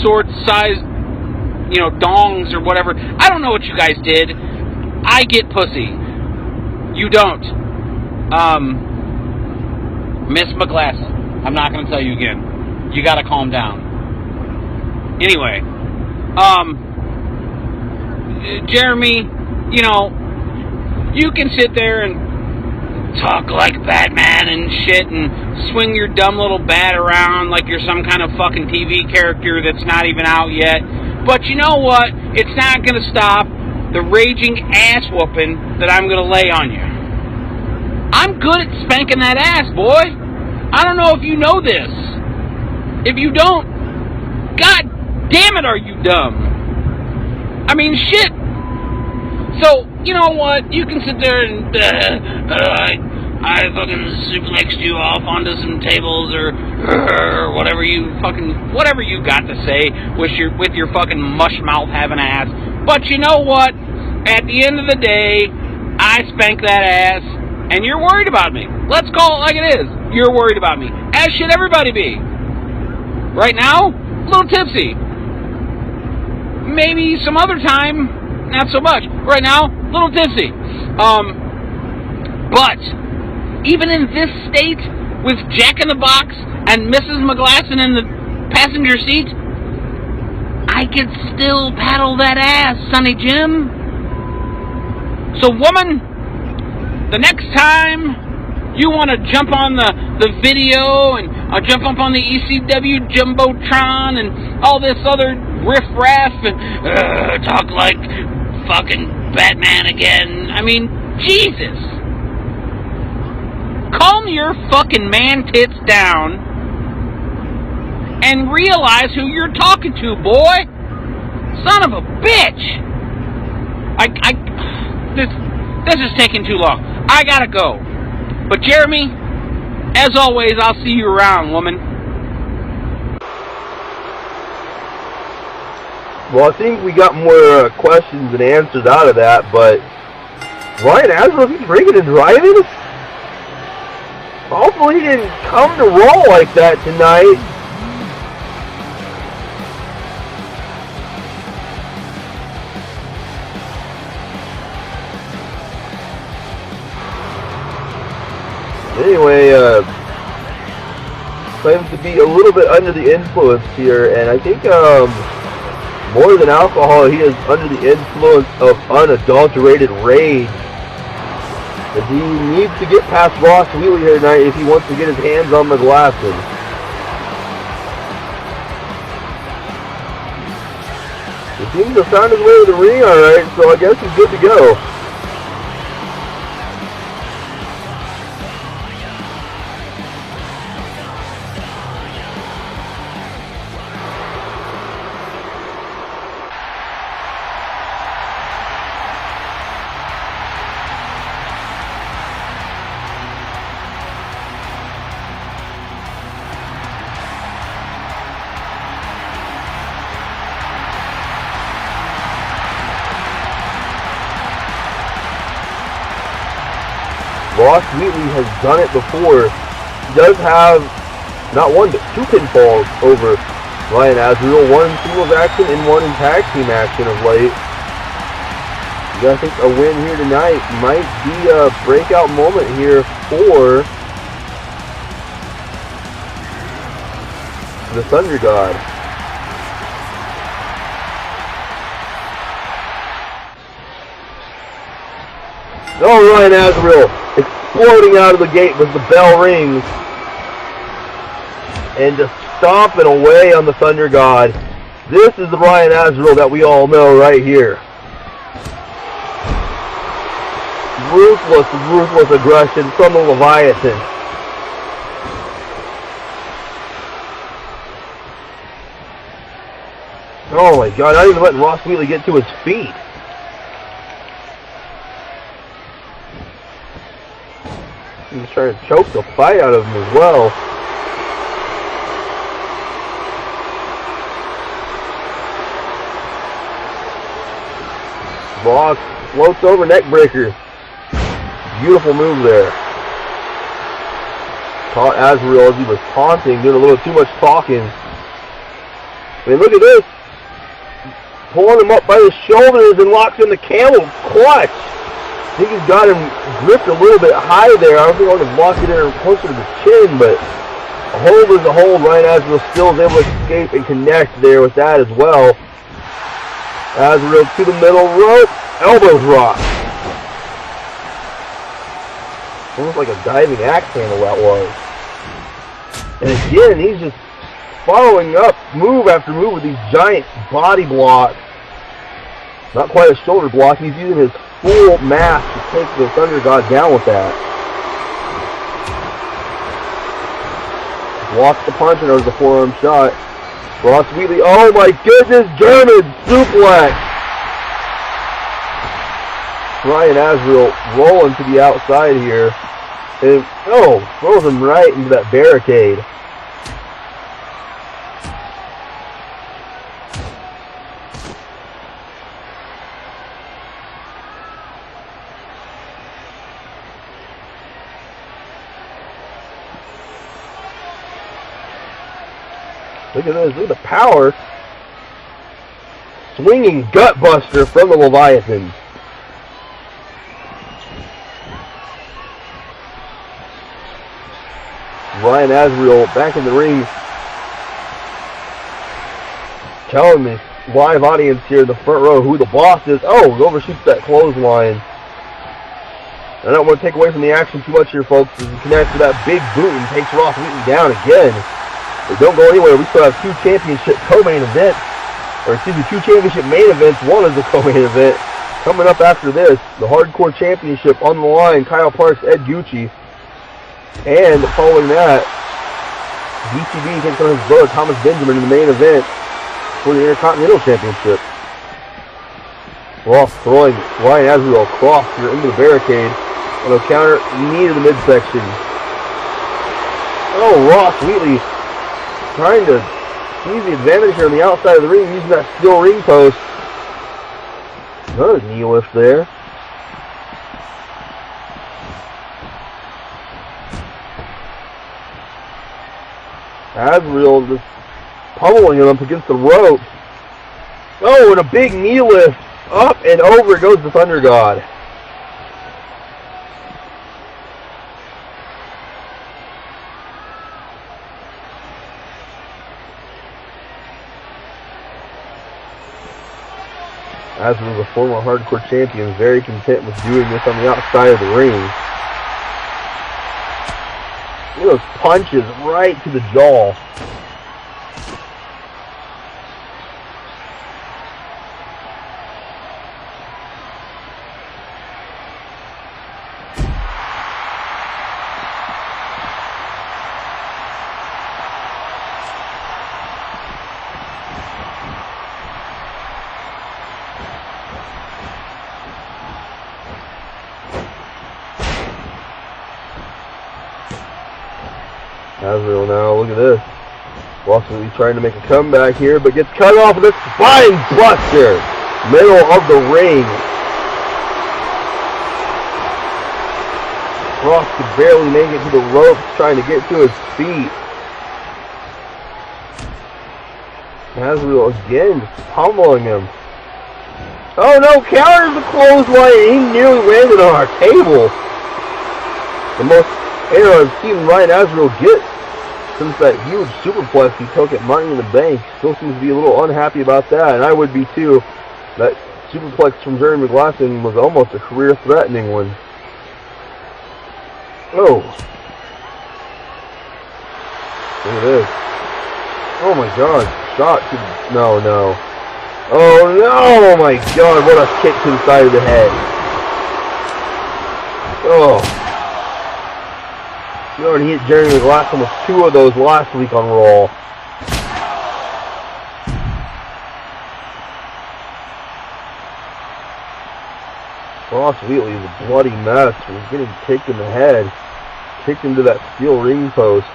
Speaker 6: sword-sized, dongs or whatever. I don't know what you guys did. I get pussy. You don't. Miss McGlasson, I'm not going to tell you again. You got to calm down. Anyway, Jeremy, you can sit there and talk like Batman and shit and swing your dumb little bat around like you're some kind of fucking TV character that's not even out yet. But you know what? It's not going to stop the raging ass whooping that I'm going to lay on you. I'm good at spanking that ass, boy. I don't know if you know this. If you don't, God damn it, are you dumb? I mean, shit. So, you know what? You can sit there and, I fucking suplexed you off onto some tables or whatever you got to say with your fucking mush mouth having ass. But you know what? At the end of the day, I spank that ass, and you're worried about me. Let's call it like it is. You're worried about me. As should everybody be. Right now, a little tipsy. Maybe some other time, not so much. Right now, a little tipsy. But even in this state, with Jack in the Box and Mrs. McGlasson in the passenger seat, I could still paddle that ass, Sonny Jim. So, woman, the next time you want to jump on the video and jump up on the ECW Jumbotron and all this other riff-raff and talk like fucking Batman again, I mean, Jesus. Calm your fucking man tits down and realize who you're talking to, boy. Son of a bitch. This is taking too long. I gotta go. But Jeremy, as always, I'll see you around, woman.
Speaker 4: Well, I think we got more questions and answers out of that, but Ryan Azrael, is he drinking and driving? Hopefully he didn't come to Raw like that tonight. Anyway, claims to be a little bit under the influence here, and I think more than alcohol, he is under the influence of unadulterated rage. But he needs to get past Ross Wheatley here tonight if he wants to get his hands on McGlasson. He seems to have found his way to the ring alright, so I guess he's good to go. Ross Wheatley has done it before. He does have not one but two pinfalls over Ryan Azrael. One in singles action and one in tag team action of late. I think a win here tonight might be a breakout moment here for the Thunder God. Oh, Ryan Azrael exploding out of the gate as the bell rings. And just stomping away on the Thunder God. This is the Ryan Azrael that we all know right here. Ruthless aggression from the Leviathan. Oh my God, not even letting Ross Wheatley get to his feet. He's trying to choke the fight out of him as well. Ross floats over neckbreaker. Beautiful move there. Caught Azrael as he was taunting, doing a little too much talking. I mean, look at this. Pulling him up by his shoulders and locks in the camel clutch. I think he's got him gripped a little bit high there. I don't think I would have locked it in closer to the chin, but a hold is a hold. Ryan Azrael still is able to escape and connect there with that as well. Azrael to the middle rope. Elbow drop. Almost like a diving axe handle that was. And again, he's just following up move after move with these giant body blocks. Not quite a shoulder block. He's using his full mass to take the Thunder God down with that. Blocks the punch and there's the forearm shot. Ross Wheatley, oh my goodness, German suplex! Ryan Azrael rolling to the outside here. And, oh, throws him right into that barricade. Look at this, look at the power. Swinging gutbuster from the Leviathan. Ryan Azrael back in the ring. Telling the live audience here in the front row who the boss is. Oh, overshoots that clothesline. I don't want to take away from the action too much here, folks, as he connects to that big boot and takes Ross Wheatley down again. But don't go anywhere. We still have two championship co-main events. Or excuse me, two championship main events. One is the co-main event. Coming up after this, the Hardcore Championship on the line. Kyle Parks, Ed Gucci. And following that, DTB takes on his brother Thomas Benjamin in the main event for the Intercontinental Championship. Ross throwing Ryan Azrael across here into the barricade. And a counter knee to the midsection. Oh, Ross Wheatley trying to seize the advantage here on the outside of the ring using that steel ring post. Another knee lift there. Azrael just pummeling him up against the rope. Oh, and a big knee lift. Up and over goes the Thunder God. Azrael, a former hardcore champion, very content with doing this on the outside of the ring. Look at those punches right to the jaw. Azrael now, look at this. Wheatley trying to make a comeback here, but gets cut off with a spine buster. Middle of the ring. Ross could barely make it to the ropes, trying to get to his feet. Azrael again pummeling him. Oh no, counters the clothesline. He nearly landed on our table. The most air I've seen Ryan Azrael get since that huge superplex he took at Money in the Bank. Still seems to be a little unhappy about that, and I would be too. That superplex from Jerry McGlasson was almost a career-threatening one. Oh. Look at this. Oh my god. Shot to... No, no. Oh no! Oh my god, what a kick to the side of the head. Oh. We already hit Jerry McGlasson with 2 of those last week on Raw. Ross Wheatley is a bloody mess. He's getting kicked in the head. Kicked into that steel ring post.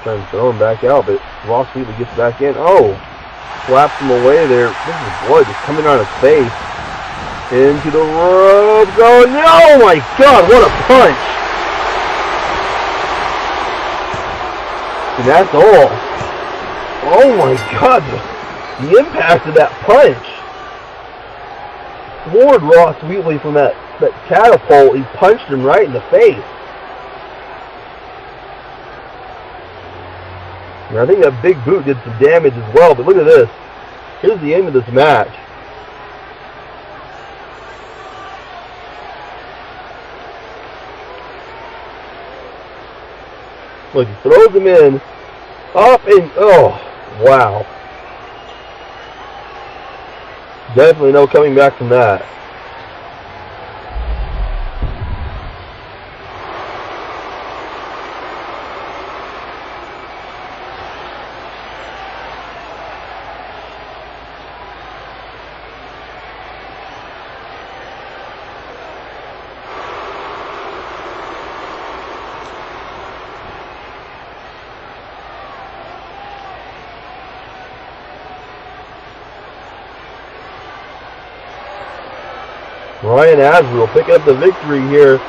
Speaker 4: Trying to throw him back out, but Ross Wheatley gets back in. Oh! Slaps him away there. This is blood just coming out of his face. Into the ropes. Oh no! Oh my god, what a punch! And that's all. Oh my god, the impact of that punch. Floored Ross Wheatley from that catapult. He punched him right in the face. And I think that big boot did some damage as well, but look at this. Here's the end of this match. Look, he throws him in, up and, oh, wow. Definitely no coming back from that. Ryan Azrael picking up the victory here.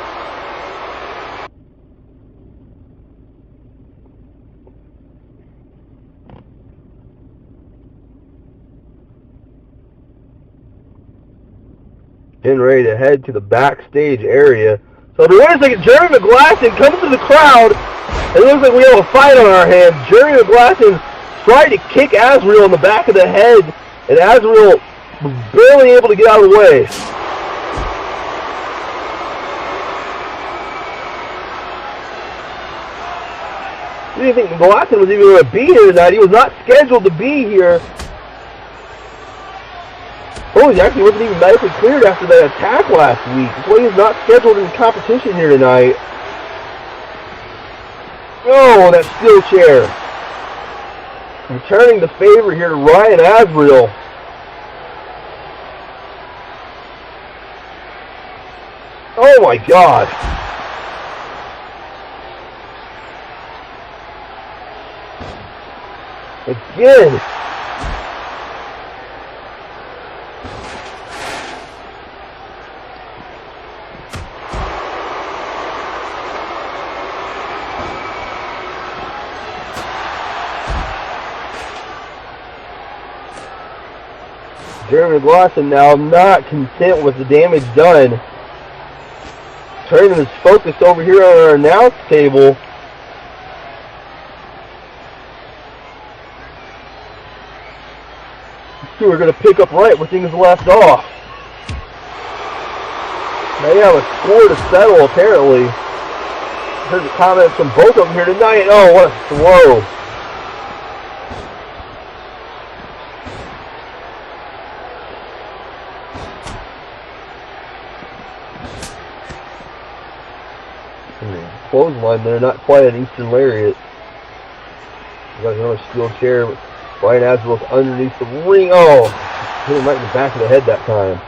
Speaker 4: Getting ready to head to the backstage area. So wait a second, Jerry McGlasson comes to the crowd. It looks like we have a fight on our hands. Jerry McGlasson tried to kick Azrael in the back of the head, and Azrael was barely able to get out of the way. I didn't think McGlasson was even going to be here tonight. He was not scheduled to be here. Oh, he actually wasn't even medically cleared after that attack last week. That's why he's not scheduled in competition here tonight. Oh, that steel chair. Returning the favor here to Ryan Azrael. Oh my God. Again. Jeremy Glosson now not content with the damage done. Turning his focus over here on our announce table. These two are going to pick up right where things left off. They have a score to settle, apparently. Heard the comments from both of them here tonight. Oh, what a throw. Clothesline there, not quite an Eastern Lariat. Got another steel chair. Ryan Azrael's underneath the ring. Oh, hit him right in the back of the head that time.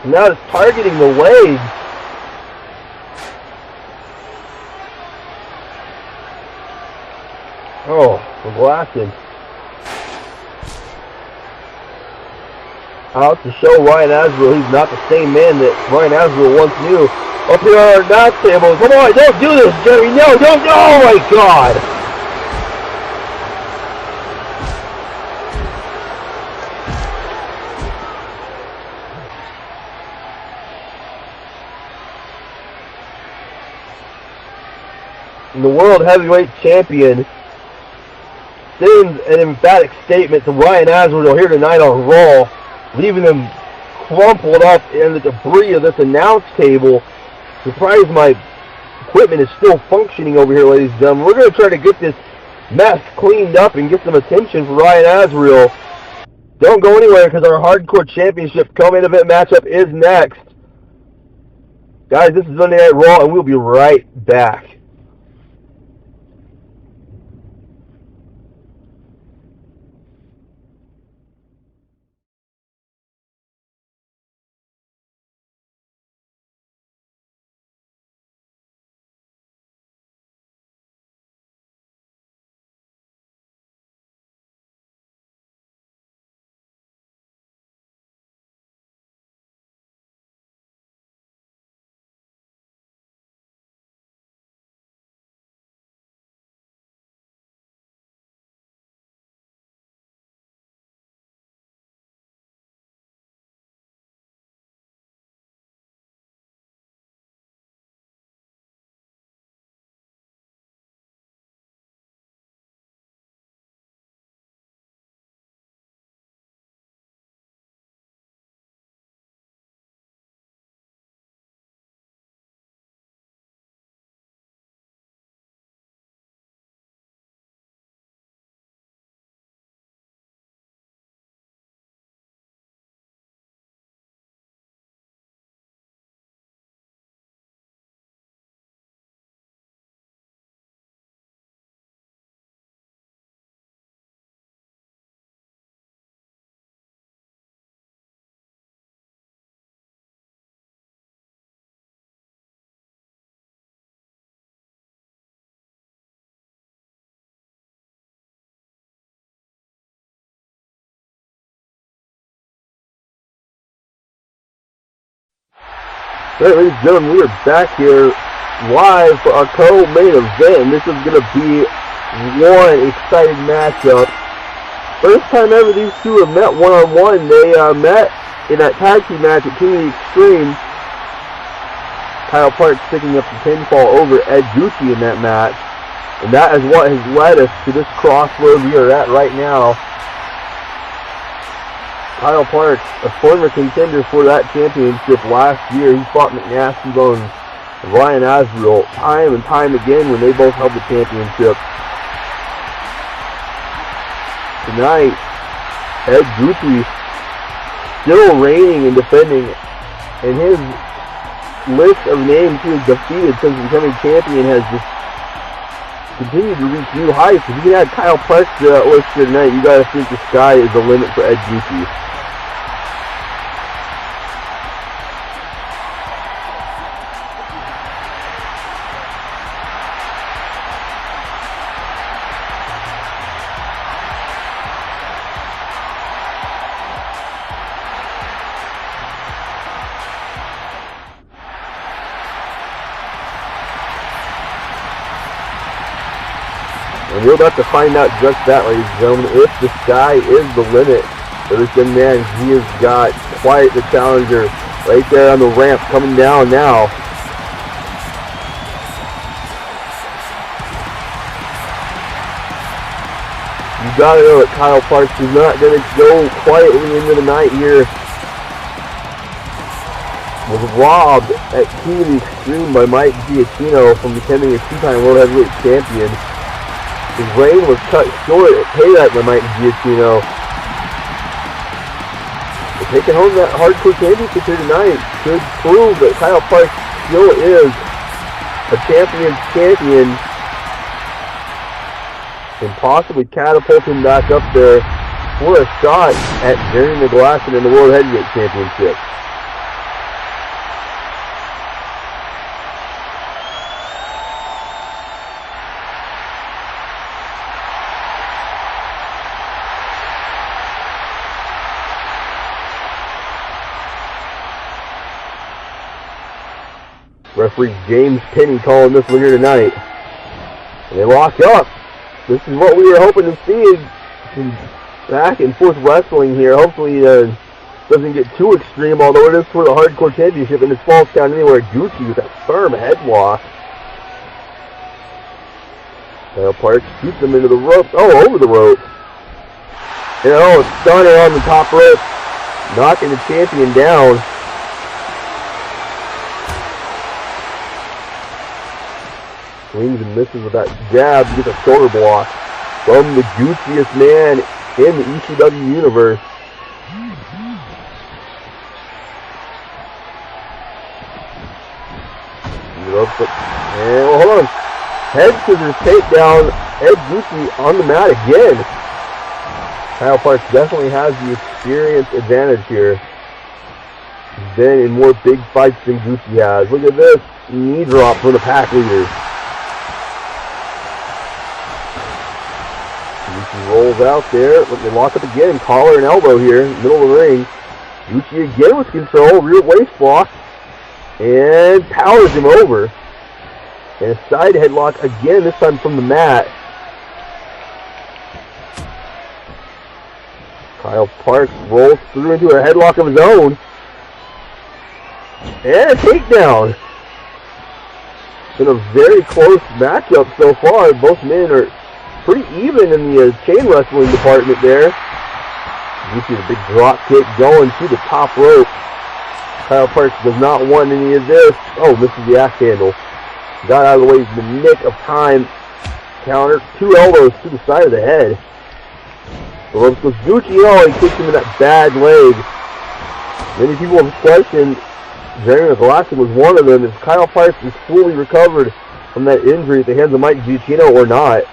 Speaker 4: And now it's targeting the legs. Oh, the blasting. Out to show Ryan Azrael he's not the same man that Ryan Azrael once knew. Up here on our announce table. Come on, don't do this, Jeremy. No, don't. Oh my God. And the World Heavyweight Champion sends an emphatic statement to Ryan Azrael here tonight on Raw, leaving him crumpled up in the debris of this announce table. Surprised my equipment is still functioning over here, ladies and gentlemen. We're going to try to get this mess cleaned up and get some attention for Ryan Azrael. Don't go anywhere because our Hardcore Championship co-main event matchup is next. Guys, this is Monday Night Raw, and we'll be right back. Alright, ladies and gentlemen, we are back here live for our co-main event, and this is going to be one exciting matchup. First time ever these two have met one-on-one. They met in that tag team match at King of the Extreme. Kyle Parks picking up the pinfall over Ed Gucci in that match, and that is what has led us to this crossroad we are at right now. Kyle Parks, a former contender for that championship last year, he fought Mcnastybones and Ryan Azrael time and time again when they both held the championship. Tonight, Ed Gucci still reigning and defending, and his list of names he has defeated since becoming champion has just continued to reach new heights. If you can add Kyle Parks to that list here tonight, you gotta think the sky is the limit for Ed Gucci. And we're about to find out just that, ladies and gentlemen, if the sky is the limit for this young man. He has got quite the challenger right there on the ramp coming down now. You gotta know that Kyle Parks is not gonna go quietly into the night here. Was robbed at King of the Extreme by Mike Giacchino from becoming a two-time World Heavyweight Champion. His reign was cut short at Payback by Mike Giacchino. But taking home that hardcore championship here tonight should prove that Kyle Parks still is a champion's champion and possibly catapult him back up there for a shot at Jerry McGlasson in the World Heavyweight Championship. Referee James Penny calling this one here tonight. And they lock up. This is what we were hoping to see. Some back and forth wrestling here. Hopefully it doesn't get too extreme, although it is for the hardcore championship and this falls down anywhere. Gucci with that firm headlock. Kyle Parks shoots him into the ropes. Oh, over the rope. And oh, a stunner on the top rope. Knocking the champion down. Swings and misses with that jab to get a shoulder block from the juiciest man in the ECW universe. And well, hold on. Head scissors takedown. Ed Gucci on the mat again. Kyle Parks definitely has the experience advantage here. He's been in more big fights than Gucci has. Look at this knee drop from the pack leaders. Gucci rolls out there. They lock up again. Collar and elbow here, middle of the ring. Gucci again with control. Rear waist block. And powers him over. And a side headlock again, this time from the mat. Kyle Parks rolls through into a headlock of his own. And a takedown. It's been a very close matchup so far. Both men are pretty even in the chain wrestling department there. You see the big drop kick going to the top rope. Kyle Parks does not want any of this. Oh, misses the axe handle. Got out of the way in the nick of time. Counter. Two elbows to the side of the head. The ropes goes Gucci. Oh, he kicks him in that bad leg. Many people have questioned Jerry McGlasson was one of them. If Kyle Parks is fully recovered from that injury at the hands of Mike Giacchino or not.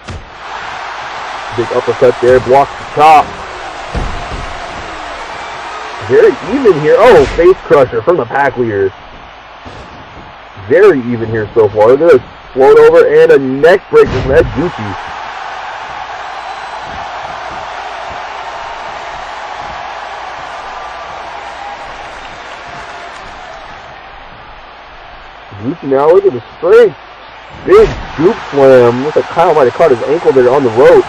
Speaker 4: Big uppercut there, blocks the top. Very even here. Oh, face crusher from the pack leaders. Very even here so far. Look at this. Float over and a neck breaker from Ed Gucci. Gucci now, look at the strength. Big scoop slam. Looks like Kyle might have caught his ankle there on the rope.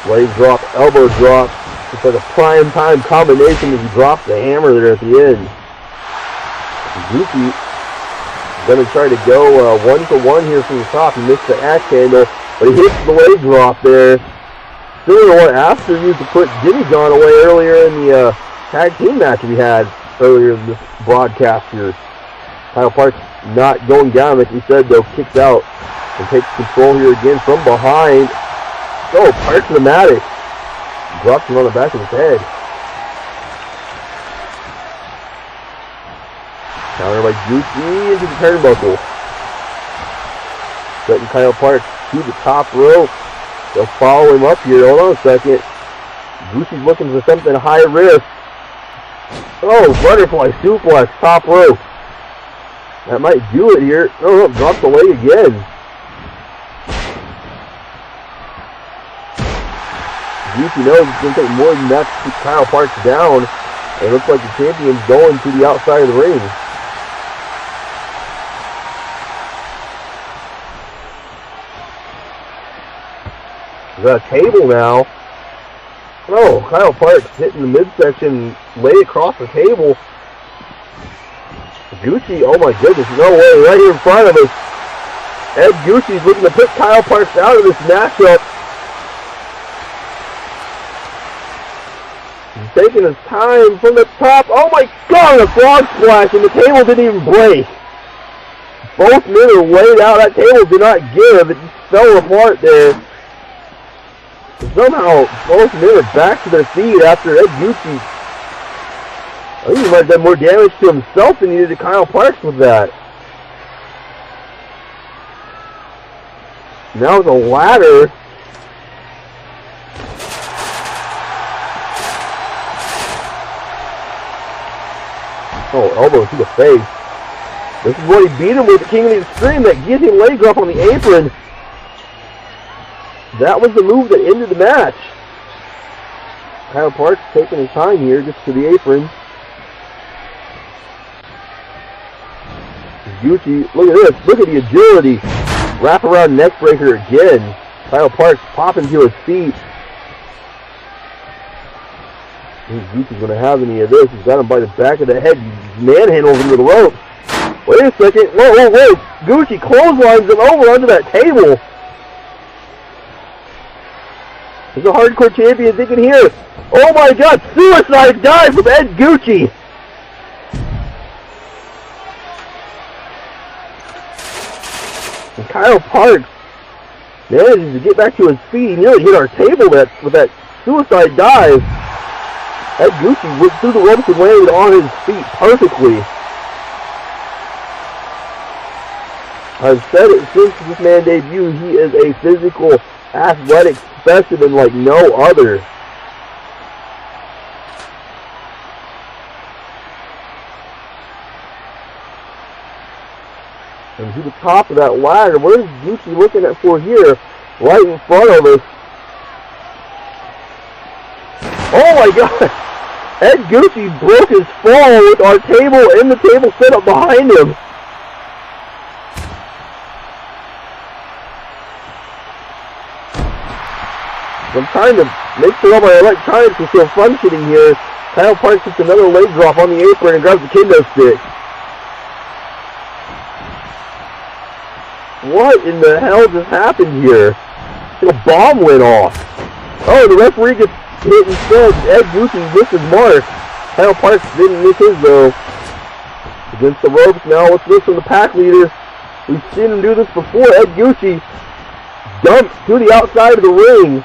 Speaker 4: Leg drop, elbow drop. It's like a prime time combination as he drops the hammer there at the end. Gucci is going to try to go 1-for-1 here from the top. He missed the axe handle, but he hits the leg drop there. Similar to what Astor used to put Jimmy John away earlier in the tag team match we had earlier in this broadcast here. Kyle Parks not going down, like we said, though, kicks out and takes control here again from behind. Oh, Parks-o-matic. Drops him on the back of his head. Counter by Gucci into the turnbuckle. Setting Kyle Parks to the top rope. They'll follow him up here. Hold on a second. Gucci's looking for something high risk. Oh, butterfly suplex, top rope. That might do it here. Oh, drops the leg again. Gucci knows it's going to take more than that to keep Kyle Parks down. And it looks like the champion's going to the outside of the ring. We've got a table now. Oh, Kyle Parks hitting the midsection, lay across the table. Gucci, oh my goodness, no way, right here in front of us. Ed Gucci's looking to put Kyle Parks out of this matchup. He's taking his time from the top. Oh my God, a frog splash, and the table didn't even break. Both men are laid out. That table did not give. It just fell apart there. Somehow, both men are back to their feet after Ed Gucci. I think he might have done more damage to himself than he did to Kyle Parks with that. Now the ladder. Oh, elbow to the face. This is what he beat him with, the King of the Extreme, that guillotine leg drop on the apron. That was the move that ended the match. Kyle Parks taking his time here, just to the apron. Gucci, look at this, look at the agility. Wrap around neck breaker again. Kyle Parks popping to his feet. Gucci's going to have any of this. He's got him by the back of the head. He manhandles him to the rope. Wait a second. Whoa, whoa, whoa. Gucci clotheslines him over under that table. There's a hardcore champion thinking here. Oh my God, suicide dive from Ed Gucci. And Kyle Parks manages to get back to his feet. He nearly hit our table with that suicide dive. Ed Gucci went through the ropes and landed on his feet perfectly. I've said it since this man debuted, he is a physical, athletic specimen like no other. And to the top of that ladder, what is Gucci looking at for here? Right in front of us. Oh my God! Ed Gucci broke his fall with our table and the table set up behind him. I'm trying to make sure all my electronics are still functioning here. Kyle Parks hits another leg drop on the apron and grabs the kendo stick. What in the hell just happened here? A bomb went off. Oh, the referee gets hit instead. Ed Gucci missed his mark. Kyle Parks didn't miss his though. Against the ropes now. What's this from the pack leader? We've seen him do this before. Ed Gucci dumped to the outside of the ring.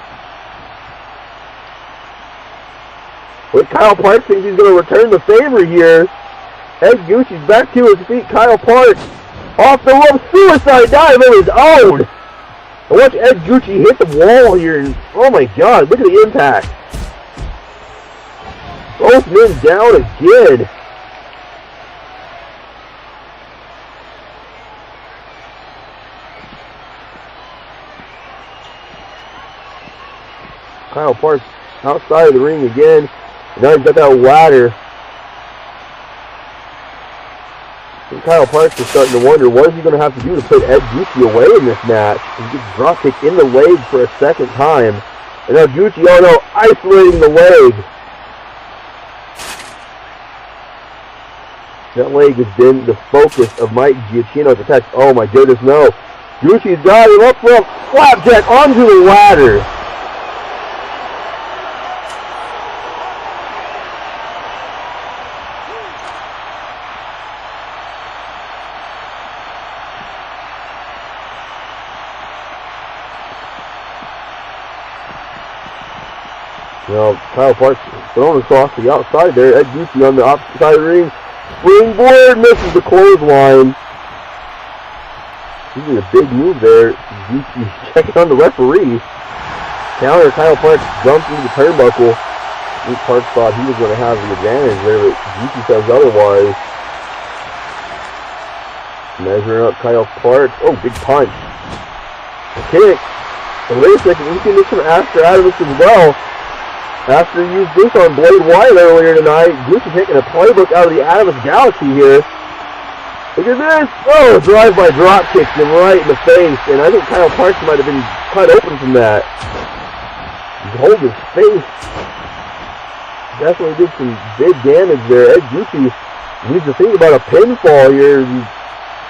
Speaker 4: But Kyle Parks thinks he's going to return the favor here. Ed Gucci's back to his feet. Kyle Parks off the rope, suicide dive of his own. And watch Ed Gucci hit the wall here. And, oh my God, look at the impact. Both men down again. Kyle Parks outside of the ring again. Now he's got that ladder. And Kyle Parks is starting to wonder, what is he going to have to do to put Ed Gucci away in this match? He gets drop kicked in the leg for a second time. And now Gucci, oh no, isolating the leg. That leg has been the focus of Mike Giacchino's attack. Oh my goodness, no. Gucci's got him up for a flapjack onto the ladder. Now, Kyle Parks thrown across the outside there. Ed Gucci on the opposite side of the ring. Springboard misses the clothesline. Usually a big move there. Gucci checking on the referee. Counter, Kyle Parks jumped into the turnbuckle. I think Parks thought he was going to have the advantage there, but Gucci says otherwise. Measuring up Kyle Parks. Oh, big punch. A kick. And wait a second, we've seen this from Atomsk as well. After he used this on Blade White earlier tonight, Gucci taking a playbook out of the Atomsk Galaxy here. Look at this! Oh, drive-by drop kicked him right in the face, and I think Kyle Parks might have been cut open from that. He holds his face. Definitely did some big damage there. Ed Gucci needs to think about a pinfall here. He's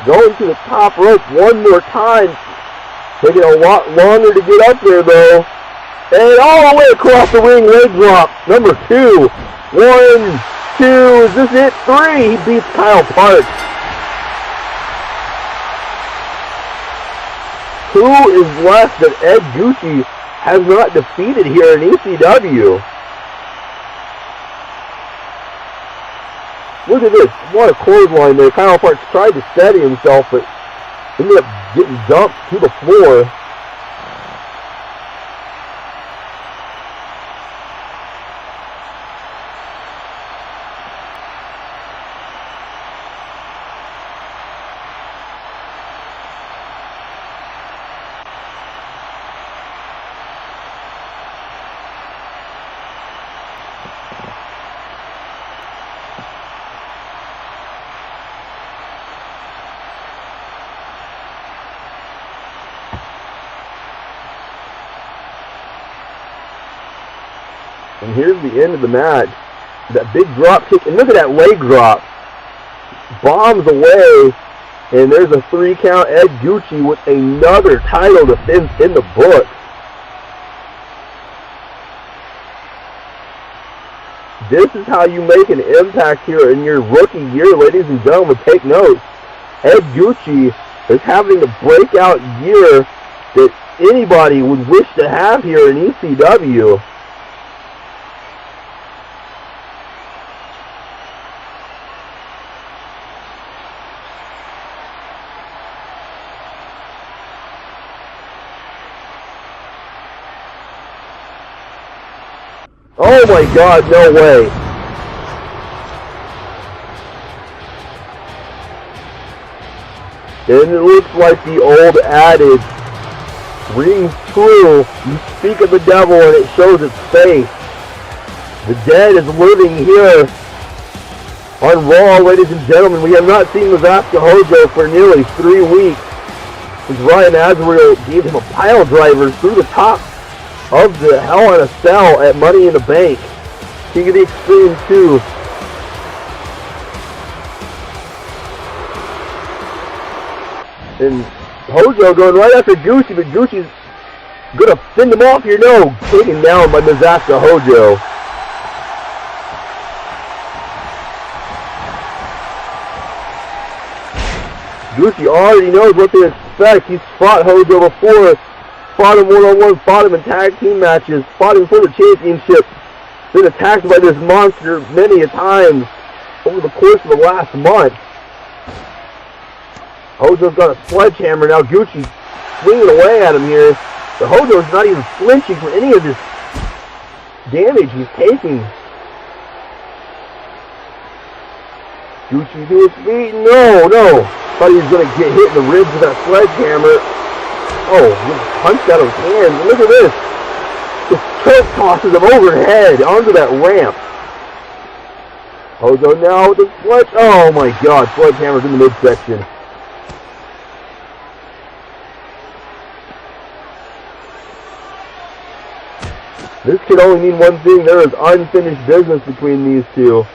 Speaker 4: going to the top rope one more time. Taking a lot longer to get up there, though. And all the way across the ring, leg drop. Number 2. 1, 2. Is this it? 3. He beats Kyle Parks. Who is left that Ed Gucci has not defeated here in ECW? Look at this. What a clothesline there. Kyle Parks tried to steady himself, but ended up getting dumped to the floor. And here's the end of the match. That big drop kick, and look at that leg drop. Bombs away, and there's a 3 count. Ed Gucci with another title defense in the book. This is how you make an impact here in your rookie year, ladies and gentlemen. Take note. Ed Gucci is having the breakout year that anybody would wish to have here in ECW. Oh my God, no way. And it looks like the old adage rings true. You speak of the devil and it shows its face. The dead is living here on Raw, ladies and gentlemen. We have not seen Mcnastybones Hojo for nearly 3 weeks since Ryan Azrael gave him a pile driver through the top of the Hell in a Cell at Money in the Bank. King of the Extreme 2. And Hojo going right after Gucci, but Gucci's gonna send him off here. No, taken down by Mcnastybones Hojo. Gucci already knows what to expect. He's fought Hojo before. Fought him one-on-one, fought him in tag team matches, fought him for the championship, been attacked by this monster many a times over the course of the last month. Hojo's got a sledgehammer now. Gucci swinging away at him here. The Hojo's not even flinching from any of this damage he's taking. Gucci to his feet. No. Thought he was going to get hit in the ribs with that sledgehammer. Oh, he punched out of his hands. And look at this. Just choke tosses him overhead onto that ramp. Hojo now with the sledge. Oh my God, sledgehammer's in the midsection. This could only mean one thing. There is unfinished business between these two.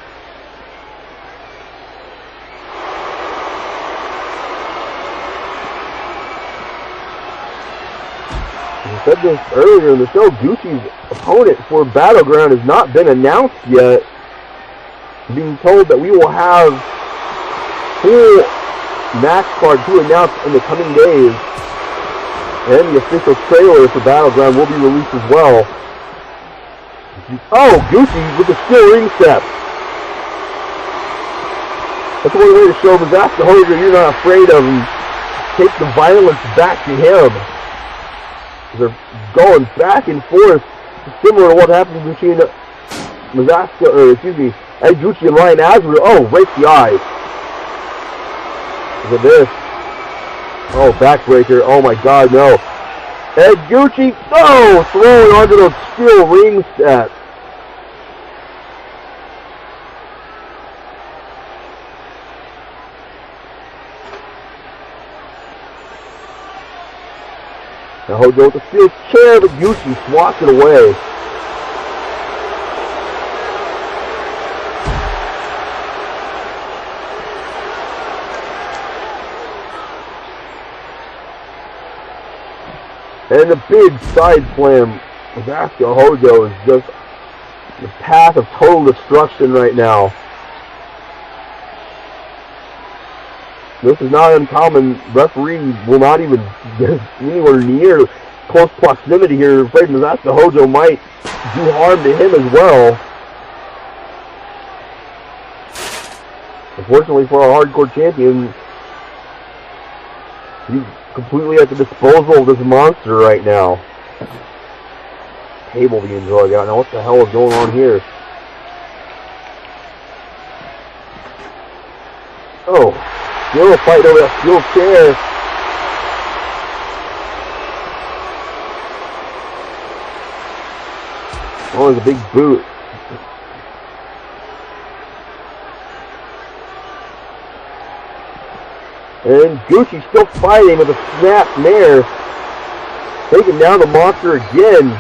Speaker 4: I said this earlier in the show, Gucci's opponent for Battleground has not been announced yet. I'm being told that we will have full match card to announce in the coming days, and the official trailer for Battleground will be released as well. Oh, Gucci with the steel ring step. That's one way to show Mcnastybones Hojo you're not afraid of him. Take the violence back to him. They're going back and forth, similar to what happens between Ed Gucci and Ryan Azrael. Oh, right the eyes. Look at this. Oh, backbreaker. Oh my God, no. Ed Gucci, oh, throwing onto those steel ring steps. Now Hojo with the steel chair, but Gucci swats it away. And the big side slam with Hojo is just the path of total destruction right now. This is not uncommon. Referee will not even get anywhere near close proximity here. Afraid Hojo might do harm to him as well. Unfortunately for our hardcore champion, he's completely at the disposal of this monster right now. Table being drug out. Now what the hell is going on here? Oh, still a fight over that steel chair. Oh, there's a big boot. And Gucci still fighting with a snap snare. Taking down the monster again.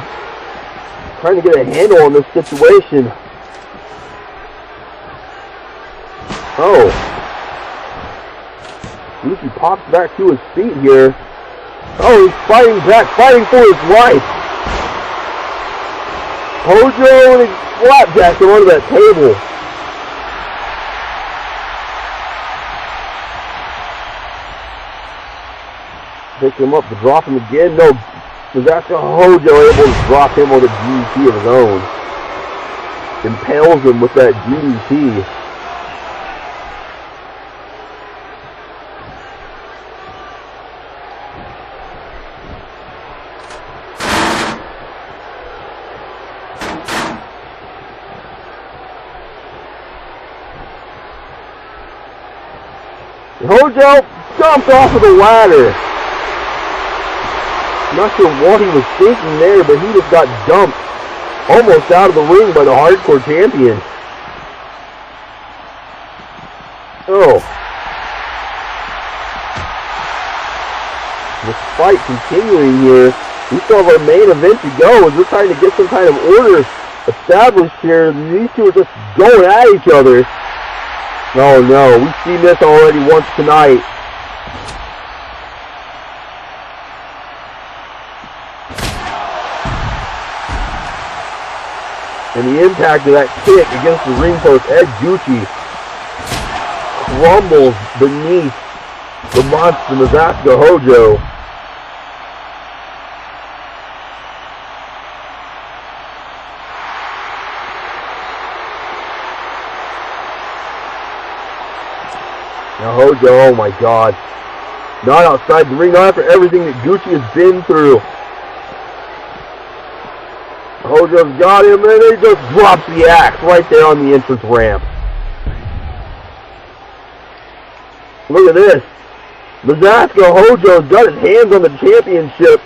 Speaker 4: Trying to get a handle on this situation. Oh. Gucci pops back to his feet here. Oh, he's fighting back, fighting for his life. Hojo and he flapjacks him onto that table. Pick him up to drop him again. No, Hojo able to drop him with a DDT of his own. Impales him with that DDT. Hojo jumped off of the ladder. Not sure what he was thinking there, but he just got dumped almost out of the ring by the hardcore champion. Oh. This fight continuing here. We still have our main event to go as we're trying to get some kind of order established here. These two are just going at each other. Oh no, we've seen this already once tonight. And the impact of that kick against the ring post, Ed Gucci crumbles beneath the monster Mcnastybones Hojo. Now Hojo, oh my God. Not outside the ring, not after everything that Gucci has been through. Hojo's got him, and he just drops the axe right there on the entrance ramp. Look at this. Mcnastybones Hojo's got his hands on the championship,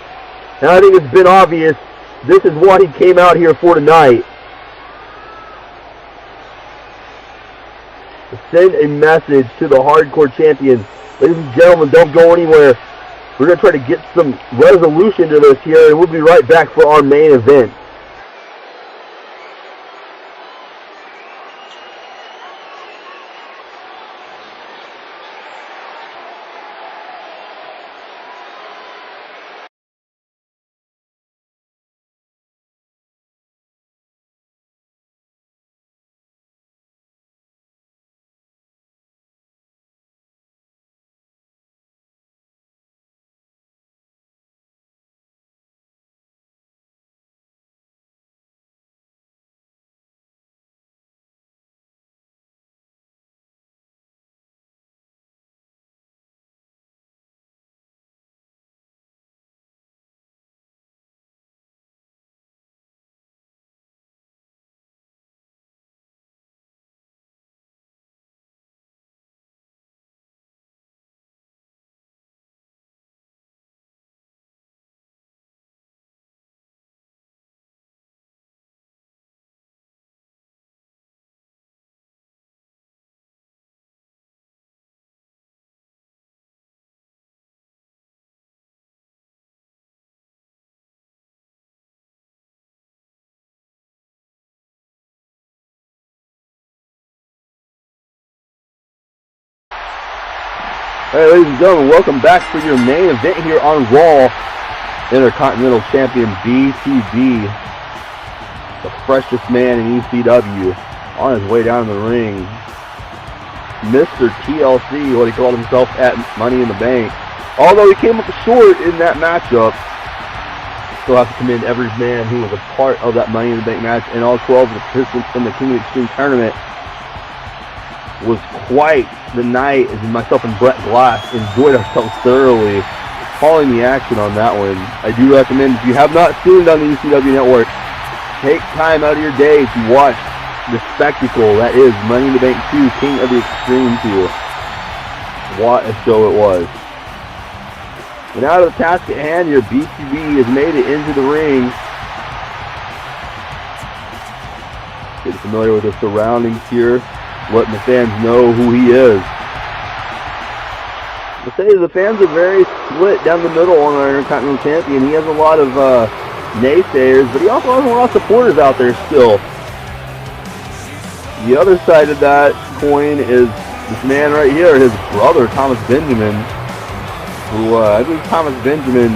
Speaker 4: and I think it's been obvious this is what he came out here for tonight. To send a message to the hardcore champion. Ladies and gentlemen, don't go anywhere. We're going to try to get some resolution to this here, and we'll be right back for our main event. Hey, ladies and gentlemen, welcome back for your main event here on Raw. Intercontinental Champion BTB, the freshest man in ECW, on his way down the ring. Mr. TLC, what he called himself at Money in the Bank. Although he came up short in that matchup, still have to commend every man who was a part of that Money in the Bank match, and all 12 of the participants in the King of Extreme tournament. Was quite the night as myself and Brett Glass enjoyed ourselves thoroughly calling the action on that one. I do recommend, if you have not seen it on the ECW network, take time out of your day to watch the spectacle that is Money in the Bank 2, King of the Extreme 2. What a show it was. And out of the task at hand here, BTB has made it into the ring. Get familiar with the surroundings here, letting the fans know who he is. I'll say the fans are very split down the middle on our Intercontinental Champion. He has a lot of naysayers, but he also has a lot of supporters out there still. The other side of that coin is this man right here, his brother, Thomas Benjamin, who I believe Thomas Benjamin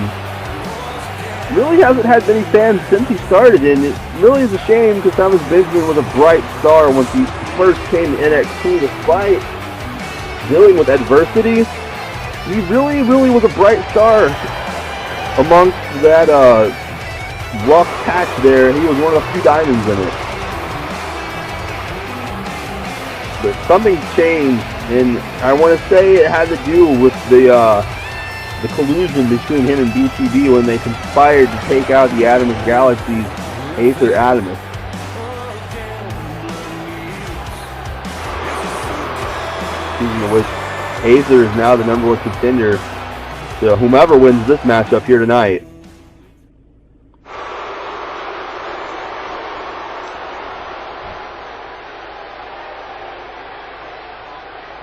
Speaker 4: really hasn't had many fans since he started, and it really is a shame because Thomas Benjamin was a bright star once he first came to NXT. Despite dealing with adversity, he really was a bright star amongst that rough patch there. He was one of the few diamonds in it. But something changed, and I want to say it had to do with the collusion between him and BTB when they conspired to take out the Atomsk Galaxy's Aether Atomus. Speaking of which, Aether is now the #1 contender to whomever wins this matchup here tonight.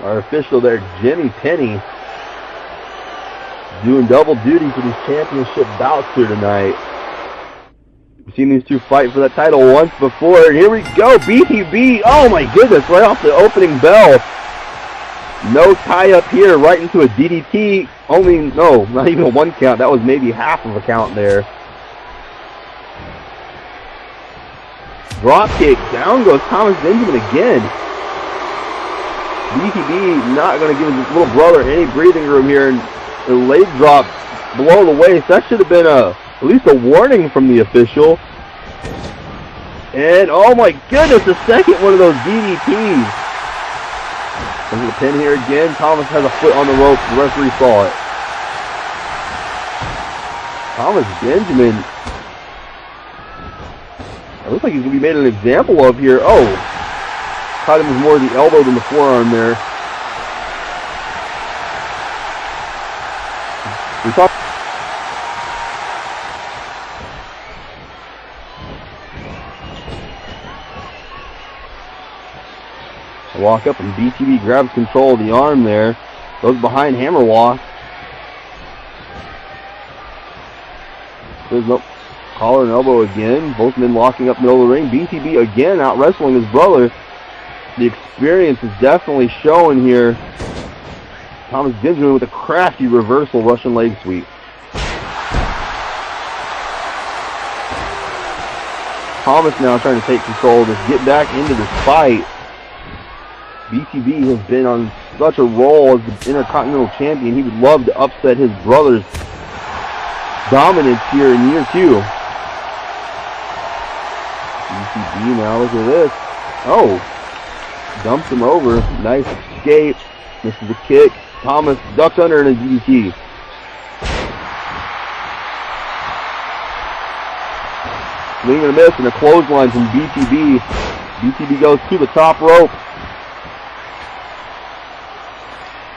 Speaker 4: Our official there, Jimmy Penny, doing double duty for these championship bouts here tonight. We've seen these two fight for that title once before, and here we go, BTB, oh my goodness, right off the opening bell. No tie-up here, right into a DDT, no, not even a one count, that was maybe half of a count there. Drop kick, down goes Thomas Benjamin again. BTB not going to give his little brother any breathing room here, and a leg drop below the waist. That should have been at least a warning from the official. And oh my goodness, the second one of those DDTs. There's the pin here again. Thomas has a foot on the rope. The referee saw it. Thomas Benjamin. It looks like he's going to be made an example of here. Oh. Caught him with more of the elbow than the forearm there. We talked. Walk up and BTB grabs control of the arm there. Goes behind hammerlock. There's no collar and elbow again. Both men locking up middle of the ring. BTB again out wrestling his brother. The experience is definitely showing here. Thomas Benjamin with a crafty reversal Russian leg sweep. Thomas now trying to take control of this, get back into this fight. BTB has been on such a roll as the Intercontinental Champion. He would love to upset his brother's dominance here in year 2. BTB now, look at this. Oh. Dumps him over. Nice escape. Misses the kick. Thomas ducks under in a DDT. Swing and a miss and a clothesline from BTB. BTB goes to the top rope.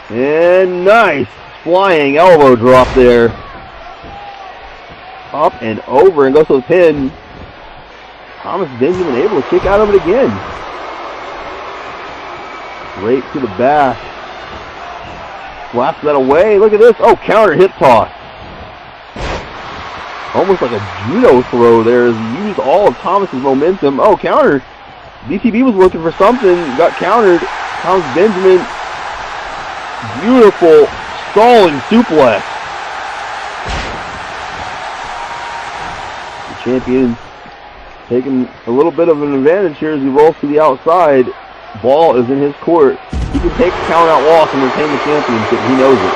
Speaker 4: And nice flying elbow drop there. Up and over and goes to the pin. Thomas Benjamin able to kick out of it again. Right to the back. Slaps that away. Look at this. Oh, counter hip toss. Almost like a judo throw there as he used all of Thomas's momentum. Oh, counter. BTB was looking for something. Got countered. Thomas Benjamin. Beautiful stalling suplex. The champion taking a little bit of an advantage here as he rolls to the outside. Ball is in his court. He can take a count out loss and retain the championship. He knows it.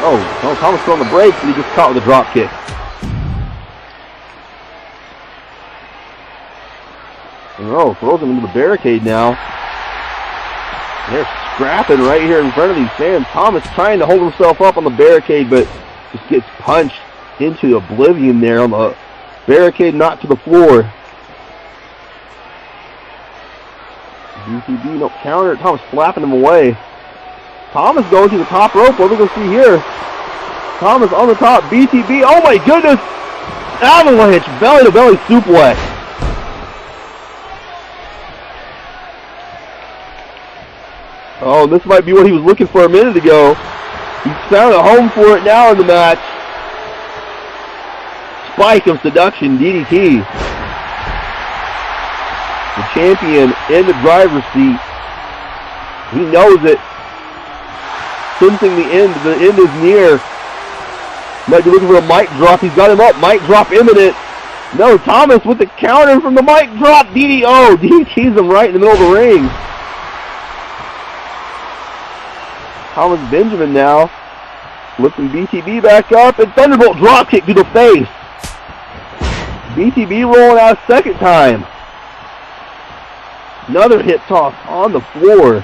Speaker 4: Oh, Thomas on the brakes, and he gets caught with a drop kick. Oh, throws him into the barricade now. They're scrapping right here in front of these fans. Thomas trying to hold himself up on the barricade, but just gets punched into oblivion there on the barricade, knocked to the floor. BTB, no counter. Thomas flapping him away. Thomas going to the top rope. What are we going to see here? Thomas on the top. BTB. Oh my goodness! Avalanche belly to belly suplex. Oh, this might be what he was looking for a minute ago. He's found a home for it now in the match. Spike of seduction, DDT. The champion in the driver's seat. He knows it. Sensing the end is near. Might be looking for a mic drop. He's got him up. Mic drop imminent. No, Thomas with the counter from the mic drop. DDO. DDT's him right in the middle of the ring. Thomas Benjamin now lifting BTB back up, and Thunderbolt dropkick to the face. BTB rolling out a second time. Another hip toss on the floor.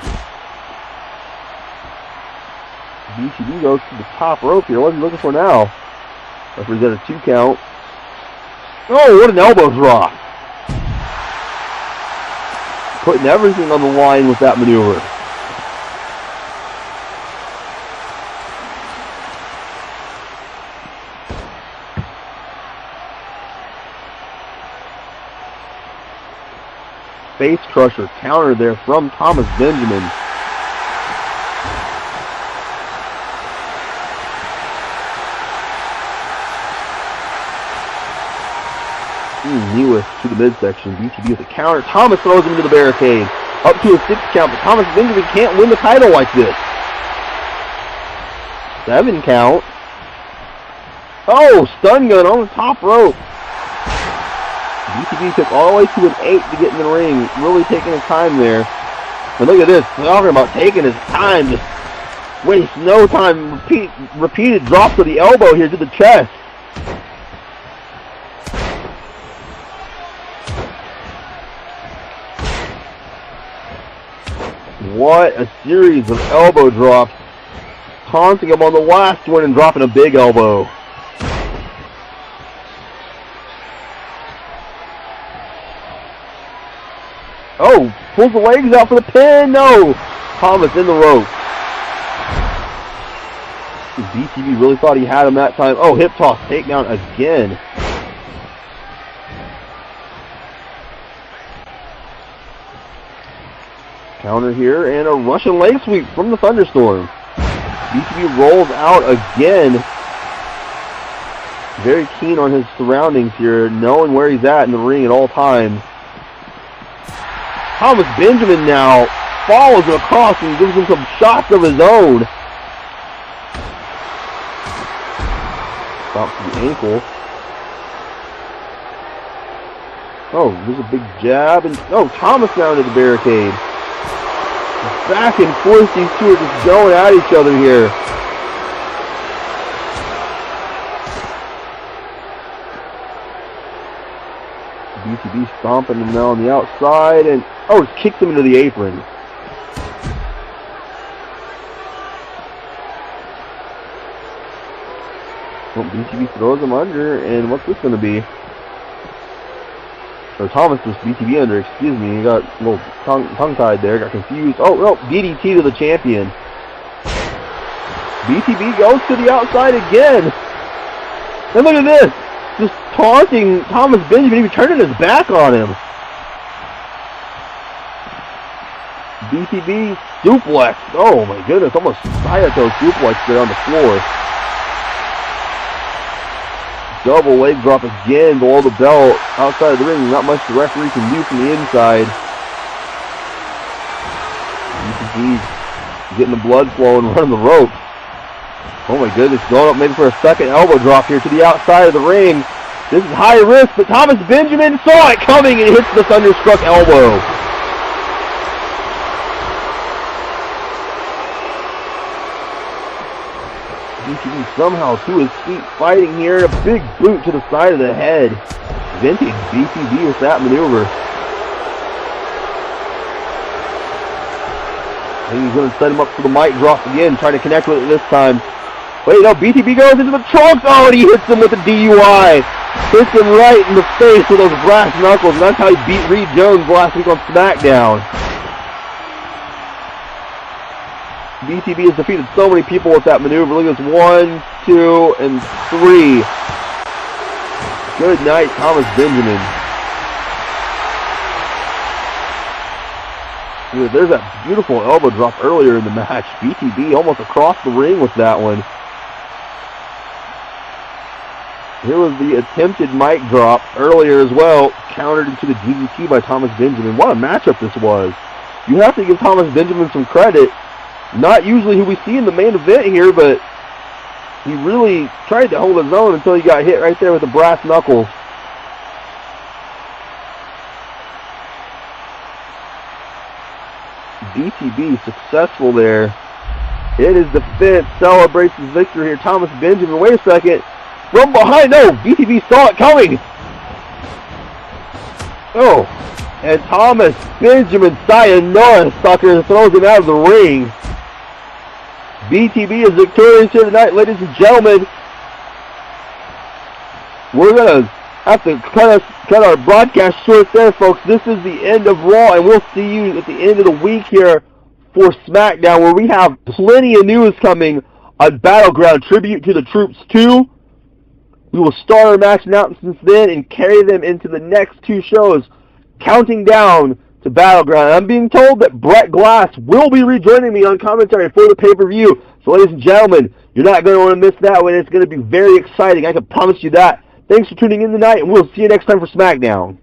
Speaker 4: BTB goes to the top rope here. What's he looking for now? Referee's at a 2 count. Oh, what an elbow drop. Putting everything on the line with that maneuver. Face crusher counter there from Thomas Benjamin. Knee lift to the midsection. BTB with a counter. Thomas throws him into the barricade. Up to a 6 count, but Thomas Benjamin can't win the title like this. 7 count. Oh, stun gun on the top rope. BTB took all the way to an 8 to get in the ring. Really taking his time there. And look at this. Talking about taking his time. Just waste no time. Repeated drops of the elbow here to the chest. What a series of elbow drops. Taunting him on the last one and dropping a big elbow. Oh, pulls the legs out for the pin. No! Thomas in the rope. BTB really thought he had him that time. Oh, hip toss takedown again. Counter here and a Russian leg sweep from the Thunderstorm. BTB rolls out again. Very keen on his surroundings here, knowing where he's at in the ring at all times. Thomas Benjamin now follows him across and gives him some shots of his own. Stops the ankle. Oh, there's a big jab, and oh, Thomas down to the barricade. Back and forth, these two are just going at each other here. BTB stomping him now on the outside, and oh, it's kicked him into the apron. Well, BTB throws him under, and what's this going to be? Or Thomas was BTB under, excuse me. He got a little tongue-tied there, got confused. Oh, no, DDT to the champion. BTB goes to the outside again. And look at this. Just taunting Thomas Benjamin, even turning his back on him. BTB suplex. Oh my goodness, almost Sayato suplex there on the floor. Double leg drop again below the belt outside of the ring. Not much the referee can do from the inside. He's getting the blood flowing, running the ropes. Oh my goodness, going up maybe for a second elbow drop here to the outside of the ring. This is high risk, but Thomas Benjamin saw it coming and hits the thunderstruck elbow. BTB somehow to his feet fighting here. A big boot to the side of the head. Vintage BTB with that maneuver. And he's going to set him up for the mic drop again, trying to connect with it this time. Wait, no, BTB goes into the trunks. Oh, and he hits him with a DUI. Hits him right in the face with those brass knuckles, and that's how he beat Reed Jones last week on SmackDown. BTB has defeated so many people with that maneuver. Look at this, 1, 2, and 3. Good night, Thomas Benjamin. Dude, there's that beautiful elbow drop earlier in the match. BTB almost across the ring with that one. Here was the attempted mic drop earlier as well, countered into the DDT by Thomas Benjamin. What a matchup this was. You have to give Thomas Benjamin some credit. Not usually who we see in the main event here, but he really tried to hold his own until he got hit right there with the brass knuckles. BTB successful there. In his defense, celebrates his victory here. Thomas Benjamin, wait a second. From behind, no, BTB saw it coming. Oh, and Thomas Benjamin, sayonara sucker, throws him out of the ring. BTB is victorious here tonight, ladies and gentlemen. We're going to have to cut our broadcast short there, folks. This is the end of Raw, and we'll see you at the end of the week here for SmackDown, where we have plenty of news coming on Battleground Tribute to the Troops 2. We will start our match announcements then and carry them into the next two shows, counting down to Battleground. I'm being told that Brett Glass will be rejoining me on commentary for the pay-per-view. So, ladies and gentlemen, you're not going to want to miss that one. It's going to be very exciting. I can promise you that. Thanks for tuning in tonight, and we'll see you next time for SmackDown.